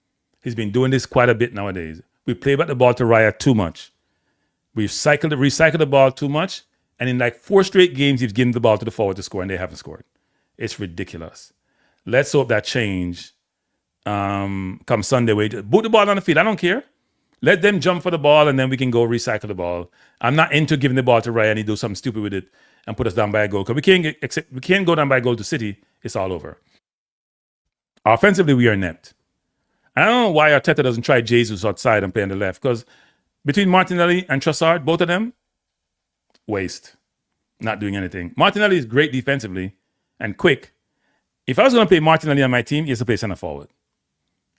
He's been doing this quite a bit nowadays. We play back the ball to Raya too much. We've recycled the ball too much, and in like 4 straight games, he's given the ball to the forward to score, and they haven't scored. It's ridiculous. Let's hope that change come Sunday. Boot the ball on the field. I don't care. Let them jump for the ball, and then we can go recycle the ball. I'm not into giving the ball to Ryan and he do something stupid with it and put us down by a goal. Because we can't go down by a goal to City. It's all over. Offensively, we are inept. I don't know why Arteta doesn't try Jesus outside and play on the left. Because between Martinelli and Trossard, both of them, waste. Not doing anything. Martinelli is great defensively and quick. If I was going to play Martinelli on my team, he has to play center forward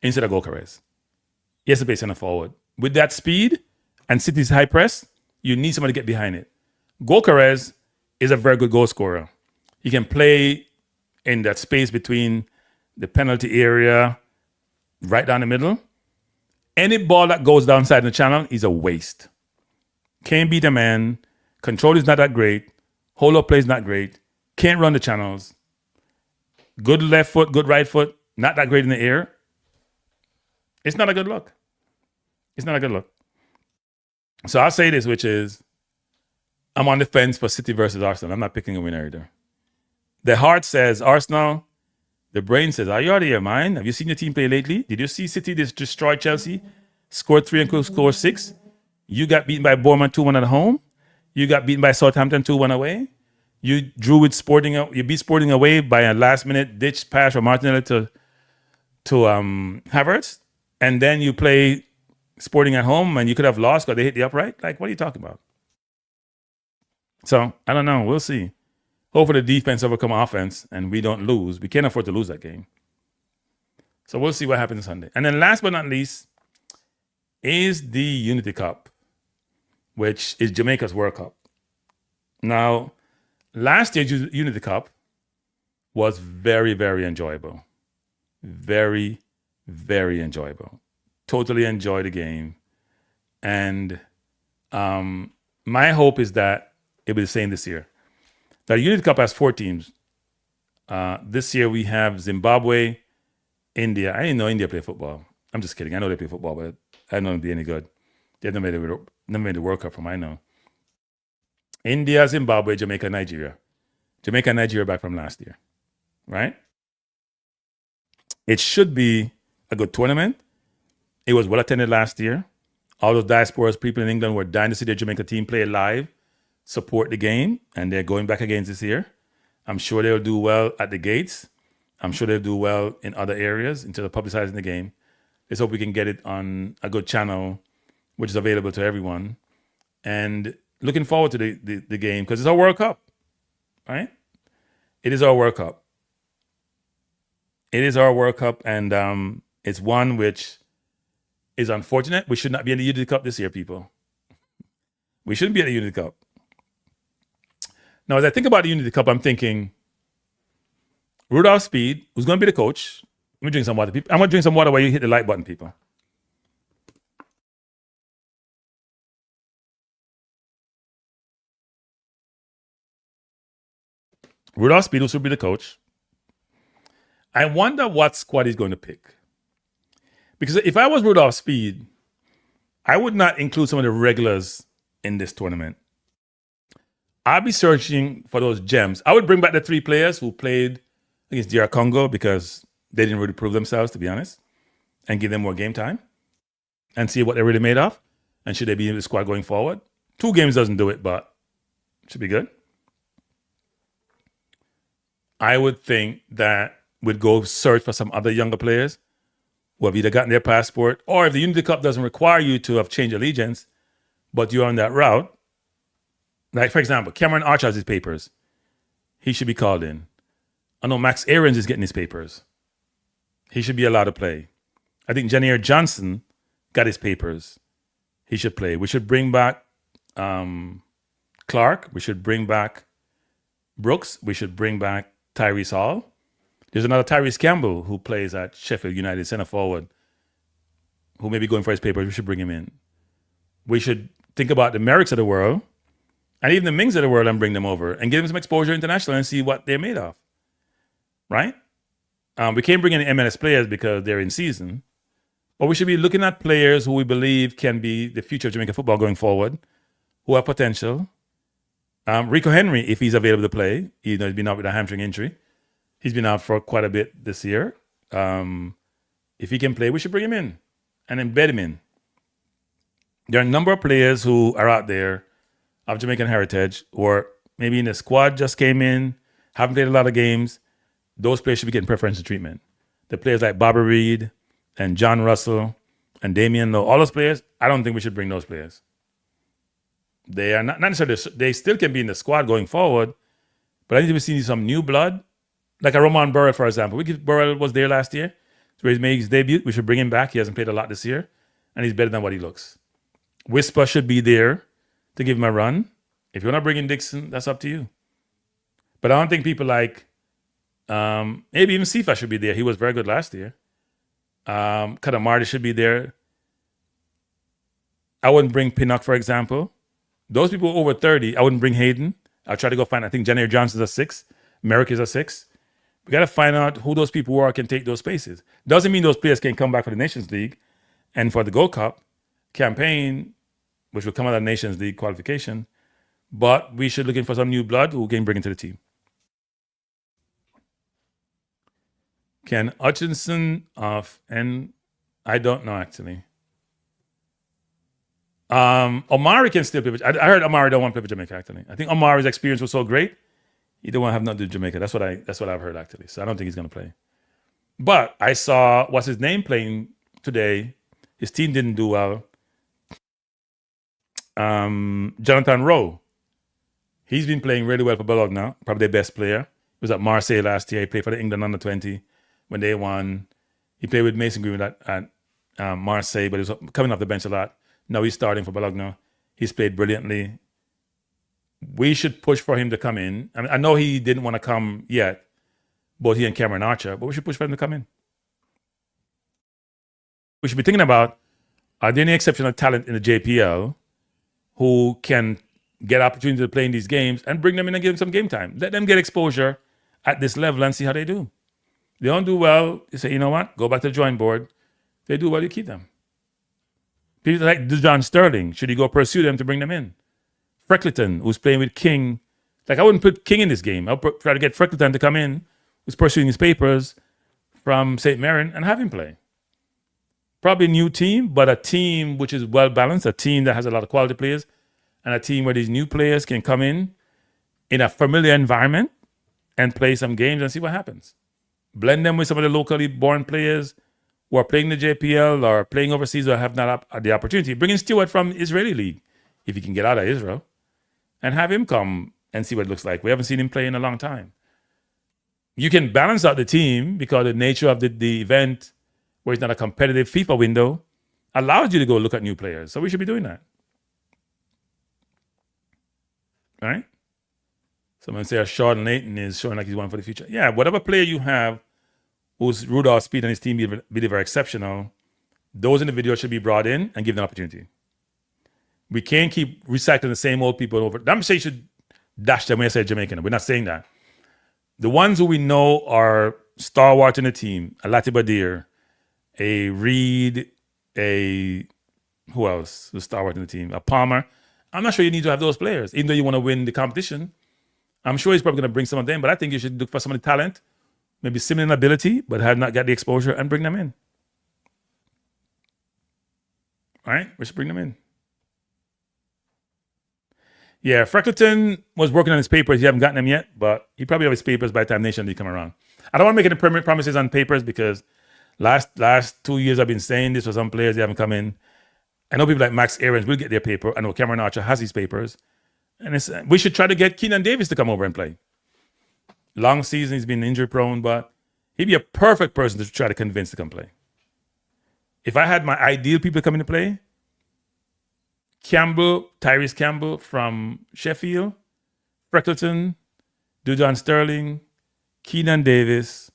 instead of Gyökeres. He has to play center forward. With that speed and City's high press, you need somebody to get behind it. Gyökeres is a very good goal scorer. He can play in that space between the penalty area, right down the middle. Any ball that goes downside the channel is a waste. Can't beat a man. Control is not that great. Hold-up play is not great. Can't run the channels. Good left foot, good right foot, not that great in the air. It's not a good look. It's not a good look. So I'll say this, which is, I'm on the fence for City versus Arsenal. I'm not picking a winner either. The heart says Arsenal. The brain says, are you out of your mind? Have you seen your team play lately? Did you see City destroy Chelsea? Scored 3 and scored 6? You got beaten by Bournemouth 2-1 at home? You got beaten by Southampton 2-1 away? You drew with Sporting. You beat Sporting away by a last-minute ditch pass from Martinelli to Havertz? And then you play Sporting at home and you could have lost because they hit the upright? Like, what are you talking about? So, I don't know. We'll see. Hopefully the defense overcome offense and we don't lose. We can't afford to lose that game. So we'll see what happens Sunday. And then last but not least is the Unity Cup, which is Jamaica's World Cup. Now, last year's Unity Cup was very, very enjoyable. Very, very enjoyable. Totally enjoyed the game. And my hope is that it'll be the same this year. The Unity Cup has 4 teams. This year we have Zimbabwe, India. I didn't know India play football. I'm just kidding. I know they play football, but I don't know it'd be any good. They've never made the World Cup from I know. India, Zimbabwe, Jamaica, Nigeria. Jamaica and Nigeria back from last year. Right? It should be a good tournament. It was well attended last year. All those diasporas people in England were dying to see their Jamaica team play live, support the game, and they're going back again this year. I'm sure they'll do well at the gates. I'm sure they'll do well in other areas in terms of publicizing the game. Let's hope we can get it on a good channel, which is available to everyone. And looking forward to the game because it's our World Cup, right? It is our World Cup. It is our World Cup, and it's one which is unfortunate. We should not be in the Unity Cup this year, people. We shouldn't be in the Unity Cup. Now, as I think about the Unity Cup, I'm thinking Rudolph Speed, who's going to be the coach. Let me drink some water, people. I'm going to drink some water while you hit the like button, people. Rudolph Speed, who should be the coach. I wonder what squad he's going to pick. Because if I was Rudolph Speed, I would not include some of the regulars in this tournament. I'd be searching for those gems. I would bring back the 3 players who played against DR Congo because they didn't really prove themselves, to be honest, and give them more game time and see what they're really made of. And should they be in the squad going forward? 2 games doesn't do it, but it should be good. I would think that we'd go search for some other younger players who have either gotten their passport, or if the Unity Cup doesn't require you to have changed allegiance, but you're on that route. Like, for example, Cameron Archer has his papers. He should be called in. I know Max Aarons is getting his papers. He should be allowed to play. I think Janier Johnson got his papers. He should play. We should bring back Clark. We should bring back Brooks. We should bring back Tyrese Hall. There's another Tyrese Campbell who plays at Sheffield United, center forward, who may be going for his papers. We should bring him in. We should think about the Merricks of the world and even the Mings of the world and bring them over and give them some exposure internationally and see what they're made of. Right? We can't bring in MLS players because they're in season. But we should be looking at players who we believe can be the future of Jamaican football going forward, who have potential. Rico Henry, if he's available to play, he's been out with a hamstring injury. He's been out for quite a bit this year. If he can play, we should bring him in and embed him in. There are a number of players who are out there of Jamaican heritage, or maybe in the squad just came in, haven't played a lot of games. Those players should be getting preferential treatment. The players like Bobby Reed and John Russell and Damian Lowe, all those players, I don't think we should bring those players. They are not necessarily, they still can be in the squad going forward, but I need to see some new blood. Like a Roman Burrell, for example. Burrell was there last year, so he's made his debut. We should bring him back. He hasn't played a lot this year, and he's better than what he looks. Whisper should be there to give him a run. If you want to bring in Dixon, that's up to you. But I don't think people like, maybe even Sifa should be there. He was very good last year. Kadamari should be there. I wouldn't bring Pinnock, for example. Those people over 30, I wouldn't bring Hayden. I'll try to go find, I think Janier Johnson's a 6. Merrick is a 6. We got to find out who those people are can take those spaces. Doesn't mean those players can come back for the Nations League and for the Gold Cup campaign, which will come out of the Nations League qualification. But we should looking for some new blood who can bring into the team. Ken Hutchinson and I don't know actually. Omari can still play. I heard Omari don't want to play for Jamaica actually. I think Omari's experience was so great. He don't want to have nothing to do with Jamaica. That's what I've heard actually. So I don't think he's going to play. But I saw what's his name playing today. His team didn't do well. Jonathan Rowe. He's been playing really well for Bologna. Probably their best player. He was at Marseille last year. He played for the England under-20 when they won. He played with Mason Green at Marseille, but he was coming off the bench a lot. Now he's starting for Bologna. He's played brilliantly. We should push for him to come in. I know he didn't want to come yet, both he and Cameron Archer, but we should push for him to come in. We should be thinking about, are there any exceptional talent in the JPL who can get opportunity to play in these games and bring them in and give them some game time? Let them get exposure at this level and see how they do. They don't do well, you say, you know what, go back to the drawing board. They do well, you keep them. People like Dejon Sterling, should you go pursue them to bring them in? Freckleton, who's playing with King. Like, I wouldn't put King in this game. I'll try to get Freckleton to come in, who's pursuing his papers from St. Mirren, and have him play. Probably a new team, but a team which is well-balanced, a team that has a lot of quality players, and a team where these new players can come in a familiar environment and play some games and see what happens. Blend them with some of the locally born players who are playing the JPL or playing overseas or have not the opportunity. Bring in Stewart from Israeli League, if he can get out of Israel, and have him come and see what it looks like. We haven't seen him play in a long time. You can balance out the team because the nature of the event, where it's not a competitive FIFA window, allows you to go look at new players. So we should be doing that. All right? Someone say Sean Layton is showing like he's one for the future. Yeah, whatever player you have whose Rudolph speed and his team be very exceptional, those individuals should be brought in and given an opportunity. We can't keep recycling the same old people over. I'm saying you should dash them when I say Jamaican. We're not saying that. The ones who we know are stalwart in the team, a Latibadir, a Reed, who else was stalwart in the team? A Palmer. I'm not sure you need to have those players, even though you want to win the competition. I'm sure he's probably going to bring some of them, but I think you should look for some of the talent, maybe similar in ability, but have not got the exposure, and bring them in. All right? We should bring them in. Yeah, Freckleton was working on his papers. He haven't gotten them yet, but he probably have his papers by the time Nation League come around. I don't want to make any permanent promises on papers because last 2 years I've been saying this for some players. They haven't come in. I know people like Max Aarons will get their paper. I know Cameron Archer has his papers. And we should try to get Keenan Davis to come over and play. Long season, he's been injury prone, but he'd be a perfect person to try to convince to come play. If I had my ideal people coming to play, Tyrese Campbell from Sheffield, Freckleton, Dujon Sterling, Keenan Davis,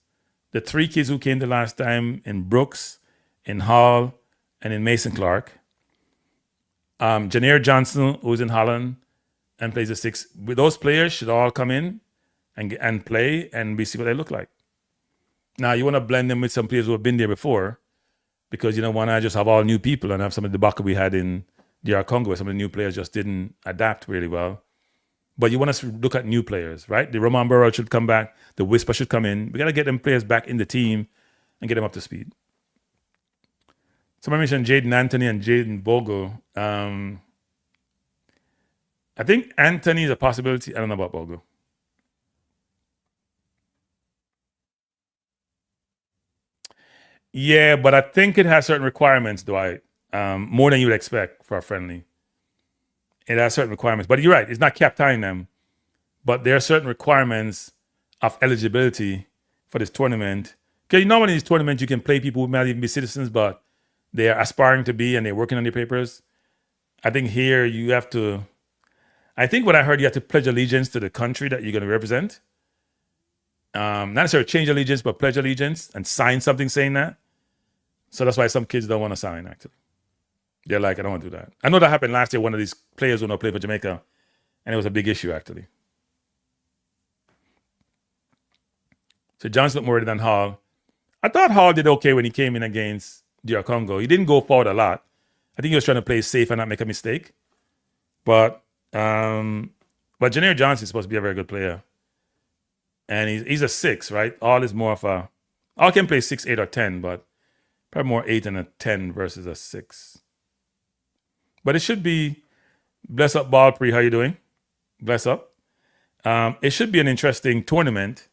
the 3 kids who came the last time in Brooks, in Hall, and in Mason Clark. Janeer Johnson, who's in Holland and plays the 6. Those players should all come in and play, and we see what they look like. Now, you want to blend them with some players who have been there before because you don't want to just have all new people and have some of the debacle we had in DR Congo where some of the new players just didn't adapt really well. But you want us to look at new players, right? The Roman Burrow should come back. The Whisper should come in. We got to get them players back in the team and get them up to speed. Somebody mentioned Jaden Anthony and Jaden Bogle. I think Anthony is a possibility. I don't know about Bogle. Yeah, but I think it has certain requirements, Dwight, more than you would expect for a friendly. It has certain requirements. But you're right, it's not captaining them. But there are certain requirements of eligibility for this tournament. Because normally in these tournaments, you can play people who might not even be citizens, but they're aspiring to be and they're working on their papers. I think here you have to, I think what I heard, you have to pledge allegiance to the country that you're going to represent. Not necessarily change allegiance, but pledge allegiance and sign something saying that. So that's why some kids don't want to sign, actually. They're like, I don't want to do that. I know that happened last year. One of these players who don't play for Jamaica, and it was a big issue, actually. So Johnson looked more ready than Hall. I thought Hall did okay when he came in against DR Congo. He didn't go forward a lot. I think he was trying to play safe and not make a mistake. But Janeer Johnson is supposed to be a very good player. And he's a 6, right? All is more of a... All can play 6, 8, or 10, but probably more 8 and a 10 versus a 6. But it should be... Bless up, Ballpree. How you doing? Bless up. It should be an interesting tournament.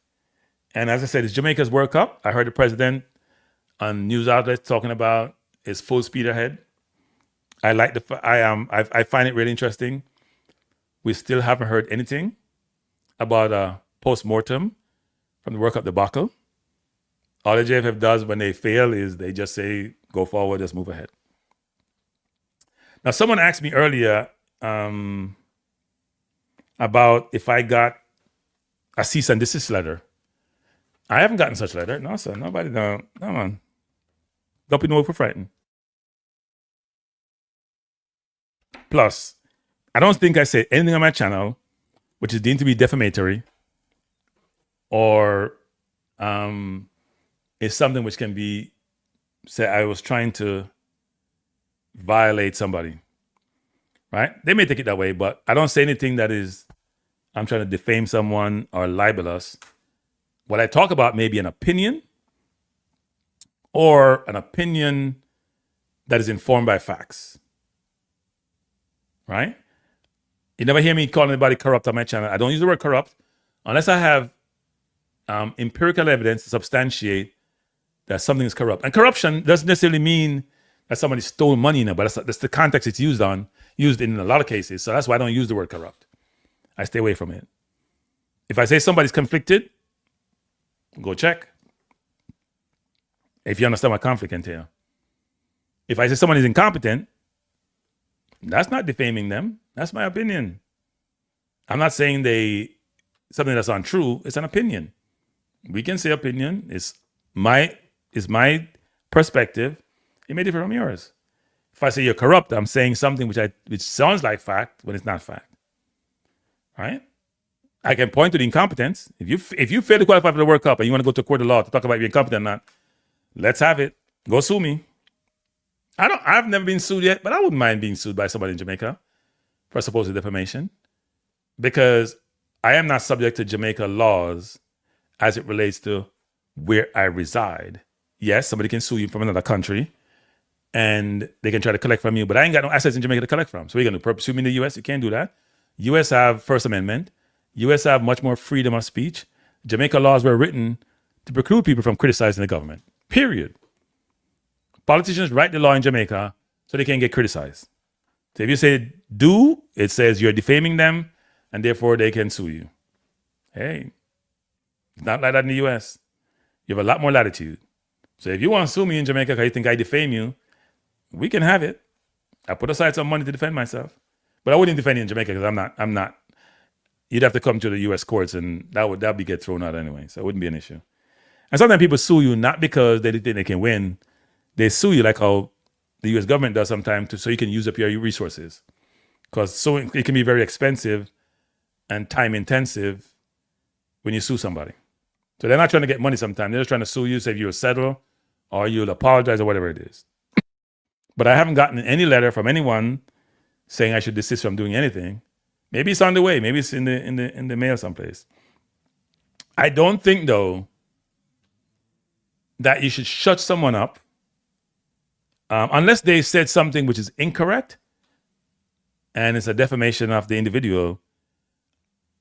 And as I said, it's Jamaica's World Cup. I heard the president on news outlets talking about his full speed ahead. I find it really interesting. We still haven't heard anything about a post-mortem from the World Cup debacle. All the JFF does when they fail is they just say, go forward, just move ahead. Now, someone asked me earlier about if I got a cease and desist letter. I haven't gotten such letter. No, sir. Nobody. No, come on. Don't be no for frightened. Plus, I don't think I said anything on my channel which is deemed to be defamatory or is something which can be said I was trying to violate somebody. Right? They may take it that way, but I don't say anything that is I'm trying to defame someone or libel us. What I talk about may be an opinion or an opinion that is informed by facts. Right? You never hear me call anybody corrupt on my channel. I don't use the word corrupt unless I have empirical evidence to substantiate that something is corrupt. And corruption doesn't necessarily mean that somebody stole money, but that's the context it's used in a lot of cases. So that's why I don't use the word corrupt. I stay away from it. If I say somebody's conflicted, go check. If you understand what conflict entails. If I say somebody's incompetent, that's not defaming them. That's my opinion. I'm not saying something that's untrue. It's an opinion. We can say opinion. It's my perspective. It may differ from yours. If I say you're corrupt, I'm saying something which sounds like fact when it's not fact. Right? I can point to the incompetence. If you fail to qualify for the World Cup and you want to go to a court of law to talk about if you're incompetent or not, let's have it. Go sue me. I've never been sued yet, but I wouldn't mind being sued by somebody in Jamaica for supposed defamation because I am not subject to Jamaica laws as it relates to where I reside. Yes, somebody can sue you from another country and they can try to collect from you, but I ain't got no assets in Jamaica to collect from. So you're going to sue me in the US? You can't do that. U.S. have First Amendment. U.S. have much more freedom of speech. Jamaica laws were written to preclude people from criticizing the government. Period. Politicians write the law in Jamaica so they can get criticized. So if you say do, it says you're defaming them and therefore they can sue you. Hey, it's not like that in the U.S. You have a lot more latitude. So if you want to sue me in Jamaica because you think I defame you, we can have it. I put aside some money to defend myself. But I wouldn't defend you in Jamaica because I'm not. You'd have to come to the U.S. courts and that'd be get thrown out anyway. So it wouldn't be an issue. And sometimes people sue you not because they think they can win. They sue you like how the U.S. government does sometimes so you can use up your resources. Because suing, it can be very expensive and time intensive when you sue somebody. So they're not trying to get money sometimes. They're just trying to sue you, say you'll settle or you'll apologize or whatever it is. But I haven't gotten any letter from anyone saying I should desist from doing anything. Maybe it's on the way. Maybe it's in the mail someplace. I don't think, though, that you should shut someone up unless they said something which is incorrect and it's a defamation of the individual.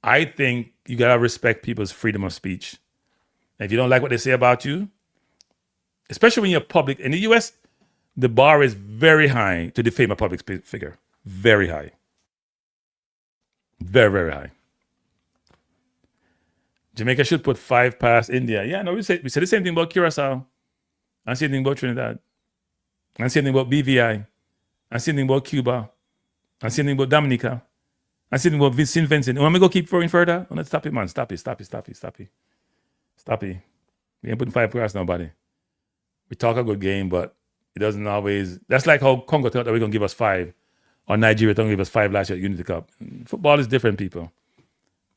I think you got to respect people's freedom of speech. And if you don't like what they say about you, especially when you're public, in the U.S., the bar is very high to defame a public figure. Very high. Very, very high. Jamaica should put 5 past India. Yeah, no, we said the same thing about Curacao. And same thing about Trinidad. And same thing about BVI. And same thing about Cuba. And same thing about Dominica. And same thing about St. Vincent. Want me to go keep going further? Oh, no, stop it, man. Stop it. We ain't putting 5 past nobody. We talk a good game, but it doesn't always. That's like how Congo thought that we're going to give us 5. Or Nigeria don't give us 5 last year at Unity Cup. Football is different, people.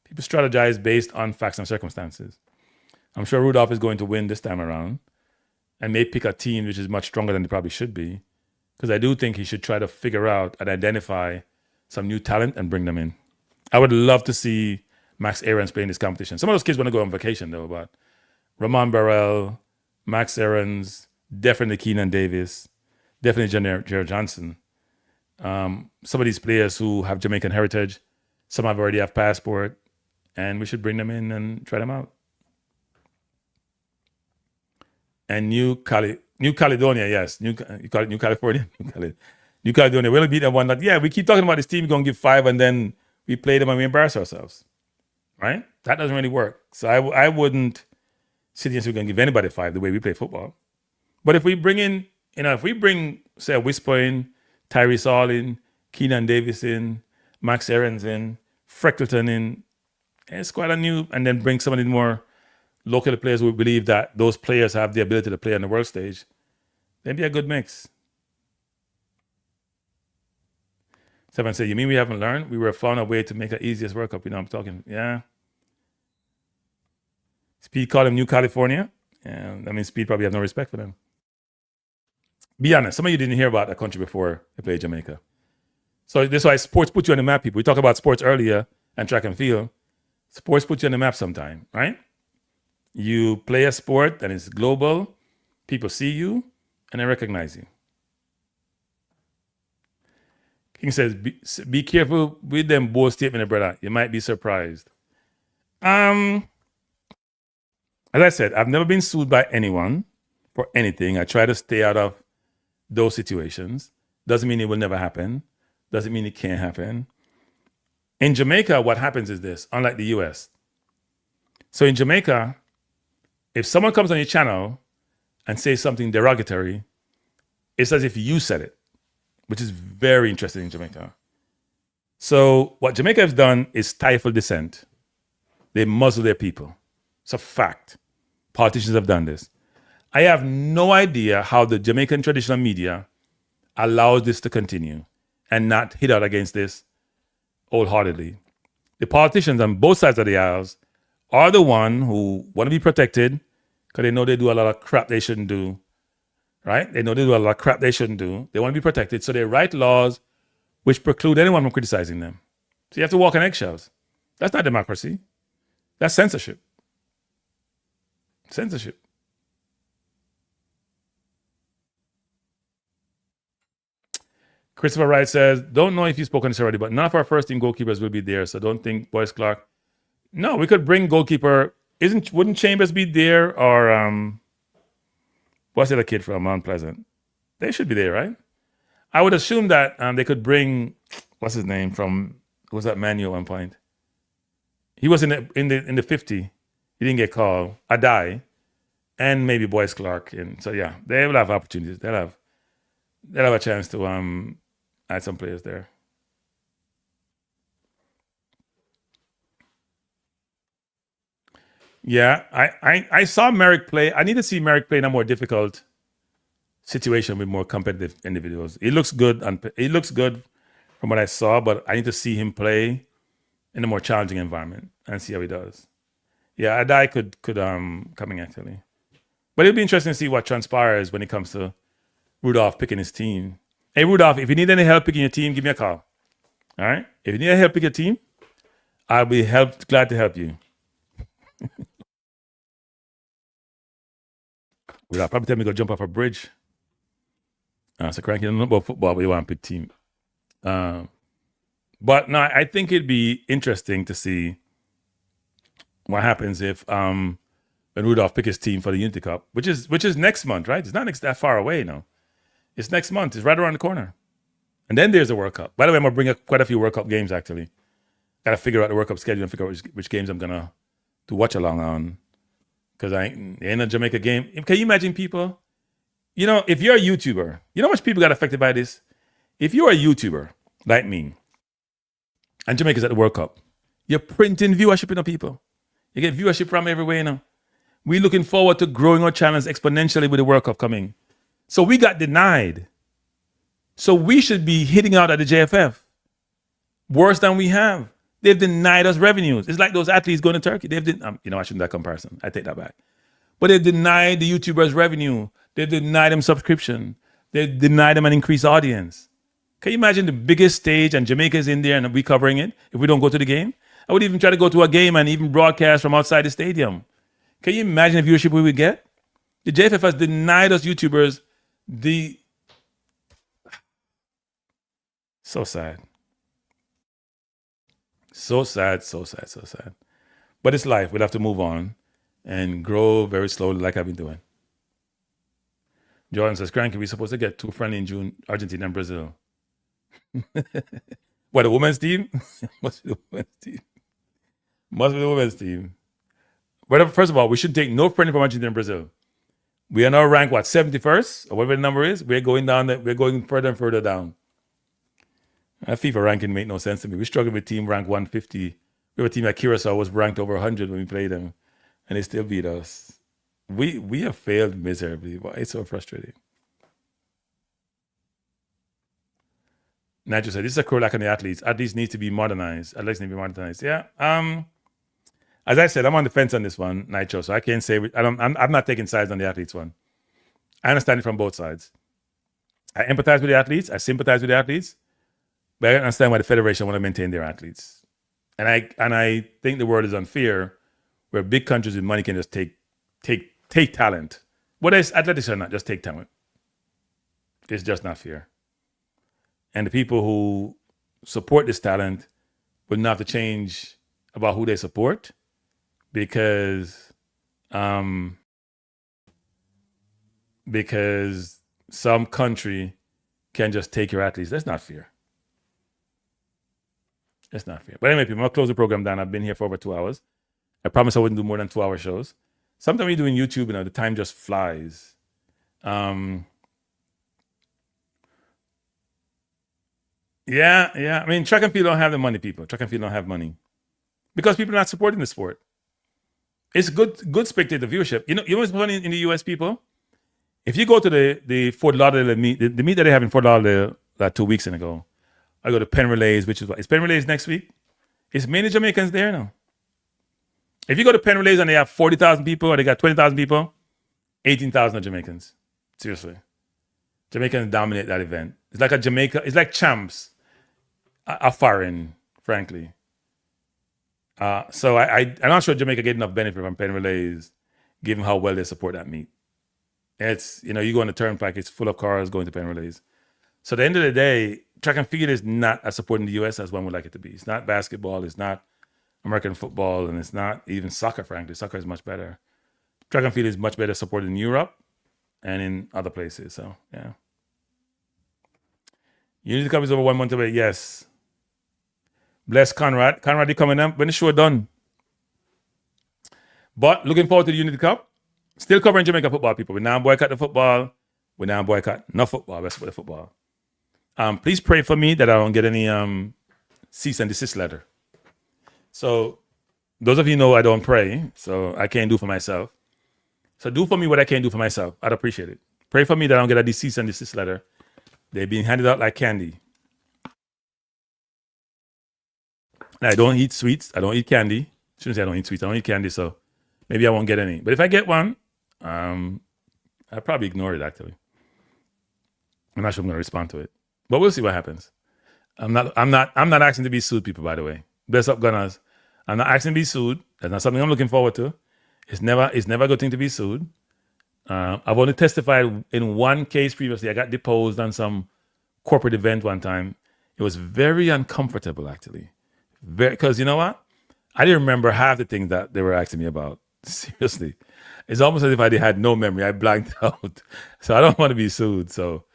People strategize based on facts and circumstances. I'm sure Rudolph is going to win this time around and may pick a team which is much stronger than they probably should be. Because I do think he should try to figure out and identify some new talent and bring them in. I would love to see Max Aarons play in this competition. Some of those kids want to go on vacation, though, but Ramon Burrell, Max Aarons, definitely Keenan Davis, definitely Jared Johnson. Some of these players who have Jamaican heritage, some already have passport, and we should bring them in and try them out. And New Caledonia, yes. You call it New California? New Caledonia. We'll beat them one. Yeah, we keep talking about this team going to give 5 and then we play them and we embarrass ourselves. Right? That doesn't really work. So I wouldn't sit here and say we're going to give anybody 5 the way we play football. But if we bring in, say, a Whisper in, Tyrese Hall in, Keenan Davis in, Max Aarons in, Freckleton in, it's quite a new, and then bring some of the more local players who believe that those players have the ability to play on the world stage, then be a good mix. Someone said, you mean we haven't learned? We were found a way to make the easiest World Cup. You know I'm talking. Yeah. Speed called him New California. And I mean, Speed probably have no respect for them. Be honest, some of you didn't hear about that country before they played Jamaica. So this is why sports put you on the map, people. We talked about sports earlier and track and field. Sports put you on the map sometime, right? You play a sport that is global, people see you, and they recognize you. King says, be careful with them bold statement, brother. You might be surprised. As I said, I've never been sued by anyone for anything. I try to stay out of those situations. Doesn't mean it will never happen. Doesn't mean it can't happen. In Jamaica, what happens is this, unlike the US. So in Jamaica, if someone comes on your channel and says something derogatory, it's as if you said it, which is very interesting in Jamaica. So what Jamaica has done is stifle dissent. They muzzle their people. It's a fact. Politicians have done this. I have no idea how the Jamaican traditional media allows this to continue and not hit out against this wholeheartedly. The politicians on both sides of the aisles are the one who want to be protected because they know they do a lot of crap they shouldn't do, right? They know they do a lot of crap they shouldn't do. They want to be protected, so they write laws which preclude anyone from criticizing them. So you have to walk on eggshells. That's not democracy. That's censorship. Censorship. Christopher Wright says, don't know if you've spoken this already, but none of our first team goalkeepers will be there, so don't think Boyce Clark. No, we could bring goalkeeper. Wouldn't Chambers be there, or what's the other kid from Mount Pleasant? They should be there, right? I would assume that they could bring, what's his name from, who was that Manu at one point? He was in the 50. He didn't get called. Adai, and maybe Boyce Clark. And so yeah, they will have opportunities. They'll have a chance to add some players there. Yeah, I saw Merrick play. I need to see Merrick play in a more difficult situation with more competitive individuals. He looks good from what I saw, but I need to see him play in a more challenging environment and see how he does. Yeah, Adai could coming actually. But it'll be interesting to see what transpires when it comes to Rudolph picking his team. Hey, Rudolph, if you need any help picking your team, give me a call. All right? If you need any help picking your team, I'll be glad to help you. Rudolph probably tell me to go jump off a bridge. So Cranky, you don't know about football, but you want to pick team. But no, I think it'd be interesting to see what happens if when Rudolph pick his team for the Unity Cup, which is next month, right? It's not that far away now. It's next month. It's right around the corner. And then there's the World Cup. By the way, I'm going to bring up quite a few World Cup games, actually. Got to figure out the World Cup schedule and figure out which games I'm going to watch along on. Because I ain't a Jamaica game. Can you imagine people? You know, if you're a YouTuber, you know how much people got affected by this? If you're a YouTuber like me, and Jamaica's at the World Cup, you're printing viewership in the people. You get viewership from everywhere, you know. We're looking forward to growing our channels exponentially with the World Cup coming. So we got denied. So we should be hitting out at the JFF. Worse than we have. They've denied us revenues. It's like those athletes going to Turkey. I shouldn't do that comparison. I take that back. But they've denied the YouTubers revenue. They've denied them subscription. They've denied them an increased audience. Can you imagine the biggest stage and Jamaica's in there and we covering it if we don't go to the game? I would even try to go to a game and even broadcast from outside the stadium. Can you imagine the viewership we would get? The JFF has denied us YouTubers so sad. So sad. But it's life. We'll have to move on and grow very slowly like I've been doing. Jordan says, Cranky, we're supposed to get 2 friendly in June, Argentina and Brazil. What, the women's team? Must be the women's team. But first of all, we should take no friendly from Argentina and Brazil. We are now ranked, 71st? Or whatever the number is. We're going further and further down. That FIFA ranking make no sense to me. We struggled with team rank 150. We have a team like Curacao was ranked over 100 when we played them. And they still beat us. We have failed miserably. It's so frustrating. Nigel said, this is a cruel lack on the athletes. Athletes need to be modernized. Yeah. As I said, I'm on the fence on this one, Nitro. So I can't say, I'm not taking sides on the athletes one. I understand it from both sides. I empathize with the athletes. I sympathize with the athletes. But I understand why the federation want to maintain their athletes. And I think the world is unfair where big countries with money can just take talent. Whether it's athletics or not, just take talent. It's just not fair. And the people who support this talent would not have to change about who they support because some country can just take your athletes. That's not fair. It's not fair. But anyway, people, I'm going to close the program down. I've been here for over 2 hours. I promise I wouldn't do more than 2-hour shows. Sometimes when you do in YouTube, the time just flies. Yeah. I mean, track and field don't have the money, people. Track and field don't have money. Because people are not supporting the sport. It's good spectator viewership. You know what's funny in the US, people? If you go to the Fort Lauderdale meet, the meet that they have in Fort Lauderdale 2 weeks ago, I go to Penn Relays, which is Penn Relays next week? It's mainly Jamaicans there now. If you go to Penn Relays and they have 40,000 people or they got 20,000 people, 18,000 are Jamaicans. Seriously. Jamaicans dominate that event. It's like it's like champs are foreign, frankly. So I'm not sure Jamaica get enough benefit from Penn Relays, given how well they support that meet. It's, you go on the turnpike, it's full of cars going to Penn Relays. So at the end of the day, track and field is not as supported in the US as one would like it to be. It's not basketball, it's not American football, and it's not even soccer, frankly. Soccer is much better. Track and field is much better supported in Europe and in other places. So, yeah. Unity Cup is over 1 month away. Yes. Bless Conrad. Conrad, you coming up when the show done. But looking forward to the Unity Cup. Still covering Jamaica football, people. We now boycott the football. We now boycott no football. Let's put the football. Please pray for me that I don't get any cease and desist letter. So those of you know I don't pray, so I can't do for myself. So do for me what I can't do for myself. I'd appreciate it. Pray for me that I don't get a cease and desist letter. They're being handed out like candy. And I don't eat sweets. I don't eat candy. Shouldn't say I don't eat sweets. I don't eat candy, so maybe I won't get any. But if I get one, I'll probably ignore it, actually. I'm not sure I'm going to respond to it. But we'll see what happens. I'm not asking to be sued, people, by the way. Bless up, Gunners. I'm not asking to be sued. That's not something I'm looking forward to. It's never a good thing to be sued. I've only testified in one case previously. I got deposed on some corporate event one time. It was very uncomfortable, actually. Because you know what? I didn't remember half the things that they were asking me about. Seriously. It's almost as if I had no memory. I blanked out. So I don't want to be sued. So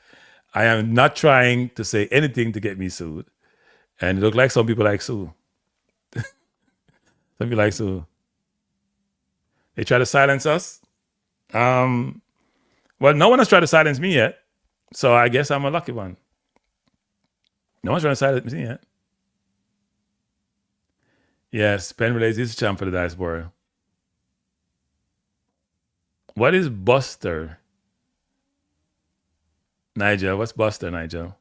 I am not trying to say anything to get me sued. And it looked like some people like Sue. Some people like Sue. They try to silence us. Well, no one has tried to silence me yet. So I guess I'm a lucky one. No one's trying to silence me yet. Yes, Penn Relays is a champ for the diaspora. What is Buster? Nigel, what's Buster, Nigel?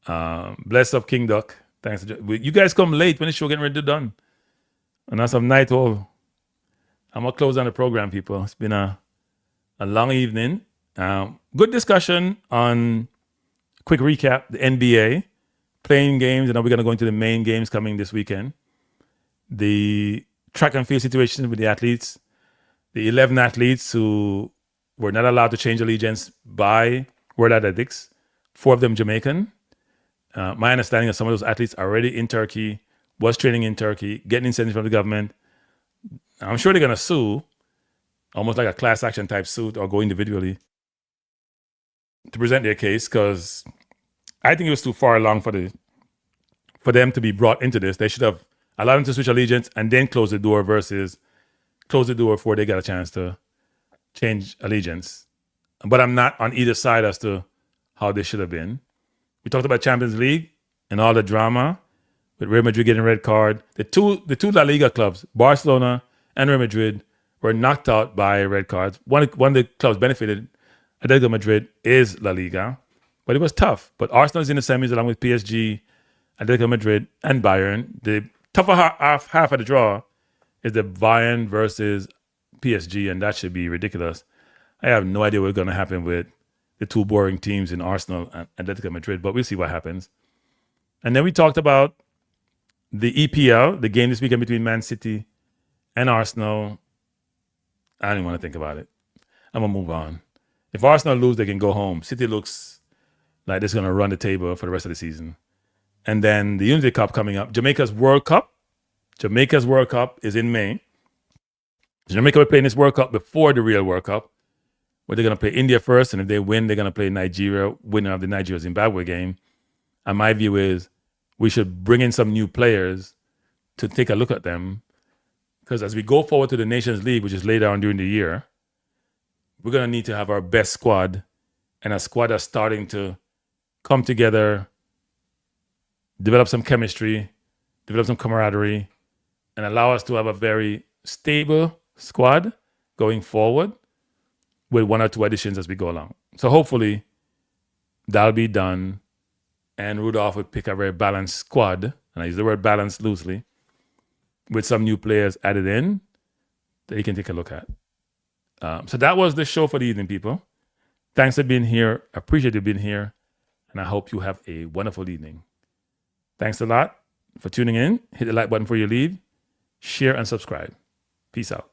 Bless up King Duck. Thanks. You guys come late when the show getting ready to be done. And that's some night old. I'm gonna close on the program, people. It's been a long evening. Good discussion on quick recap, the NBA, playing games, and then we're gonna go into the main games coming this weekend. The track and field situation with the athletes, the 11 athletes who were not allowed to change allegiance by World Athletics, 4 of them Jamaican. My understanding is some of those athletes are already in Turkey, was training in Turkey, getting incentives from the government. I'm sure they're going to sue, almost like a class action type suit, or go individually to present their case, because I think it was too far along for them to be brought into this. They should have allowed them to switch allegiance and then close the door versus close the door before they got a chance to change allegiance. But I'm not on either side as to how they should have been. We talked about Champions League and all the drama with Real Madrid getting a red card. The two La Liga clubs, Barcelona and Real Madrid, were knocked out by red cards. One of the clubs benefited, Atlético Madrid, is La Liga. But it was tough. But Arsenal is in the semis along with PSG, Atlético Madrid, and Bayern. The tougher half of the draw is the Bayern versus PSG, and that should be ridiculous. I have no idea what's going to happen with the 2 boring teams in Arsenal and Atlético Madrid, but we'll see what happens. And then we talked about the EPL, the game this weekend between Man City and Arsenal. I don't even want to think about it. I'm going to move on. If Arsenal lose, they can go home. City looks like they're going to run the table for the rest of the season. And then the Unity Cup coming up. Jamaica's World Cup is in May. Jamaica will play in this World Cup before the real World Cup, where they're going to play India first, and if they win, they're going to play Nigeria, winner of the Nigeria-Zimbabwe game. And my view is we should bring in some new players to take a look at them, because as we go forward to the Nations League, which is later on during the year, we're going to need to have our best squad, and a squad that's starting to come together, develop some chemistry, develop some camaraderie, and allow us to have a very stable squad going forward with 1 or 2 additions as we go along. So hopefully that'll be done, and Rudolph would pick a very balanced squad, and I use the word balanced loosely, with some new players added in that you can take a look at. So that was the show for the evening, people. Thanks for being here. Appreciate you being here, and I hope you have a wonderful evening. Thanks a lot for tuning in. Hit the like button before you leave. Share and subscribe. Peace out.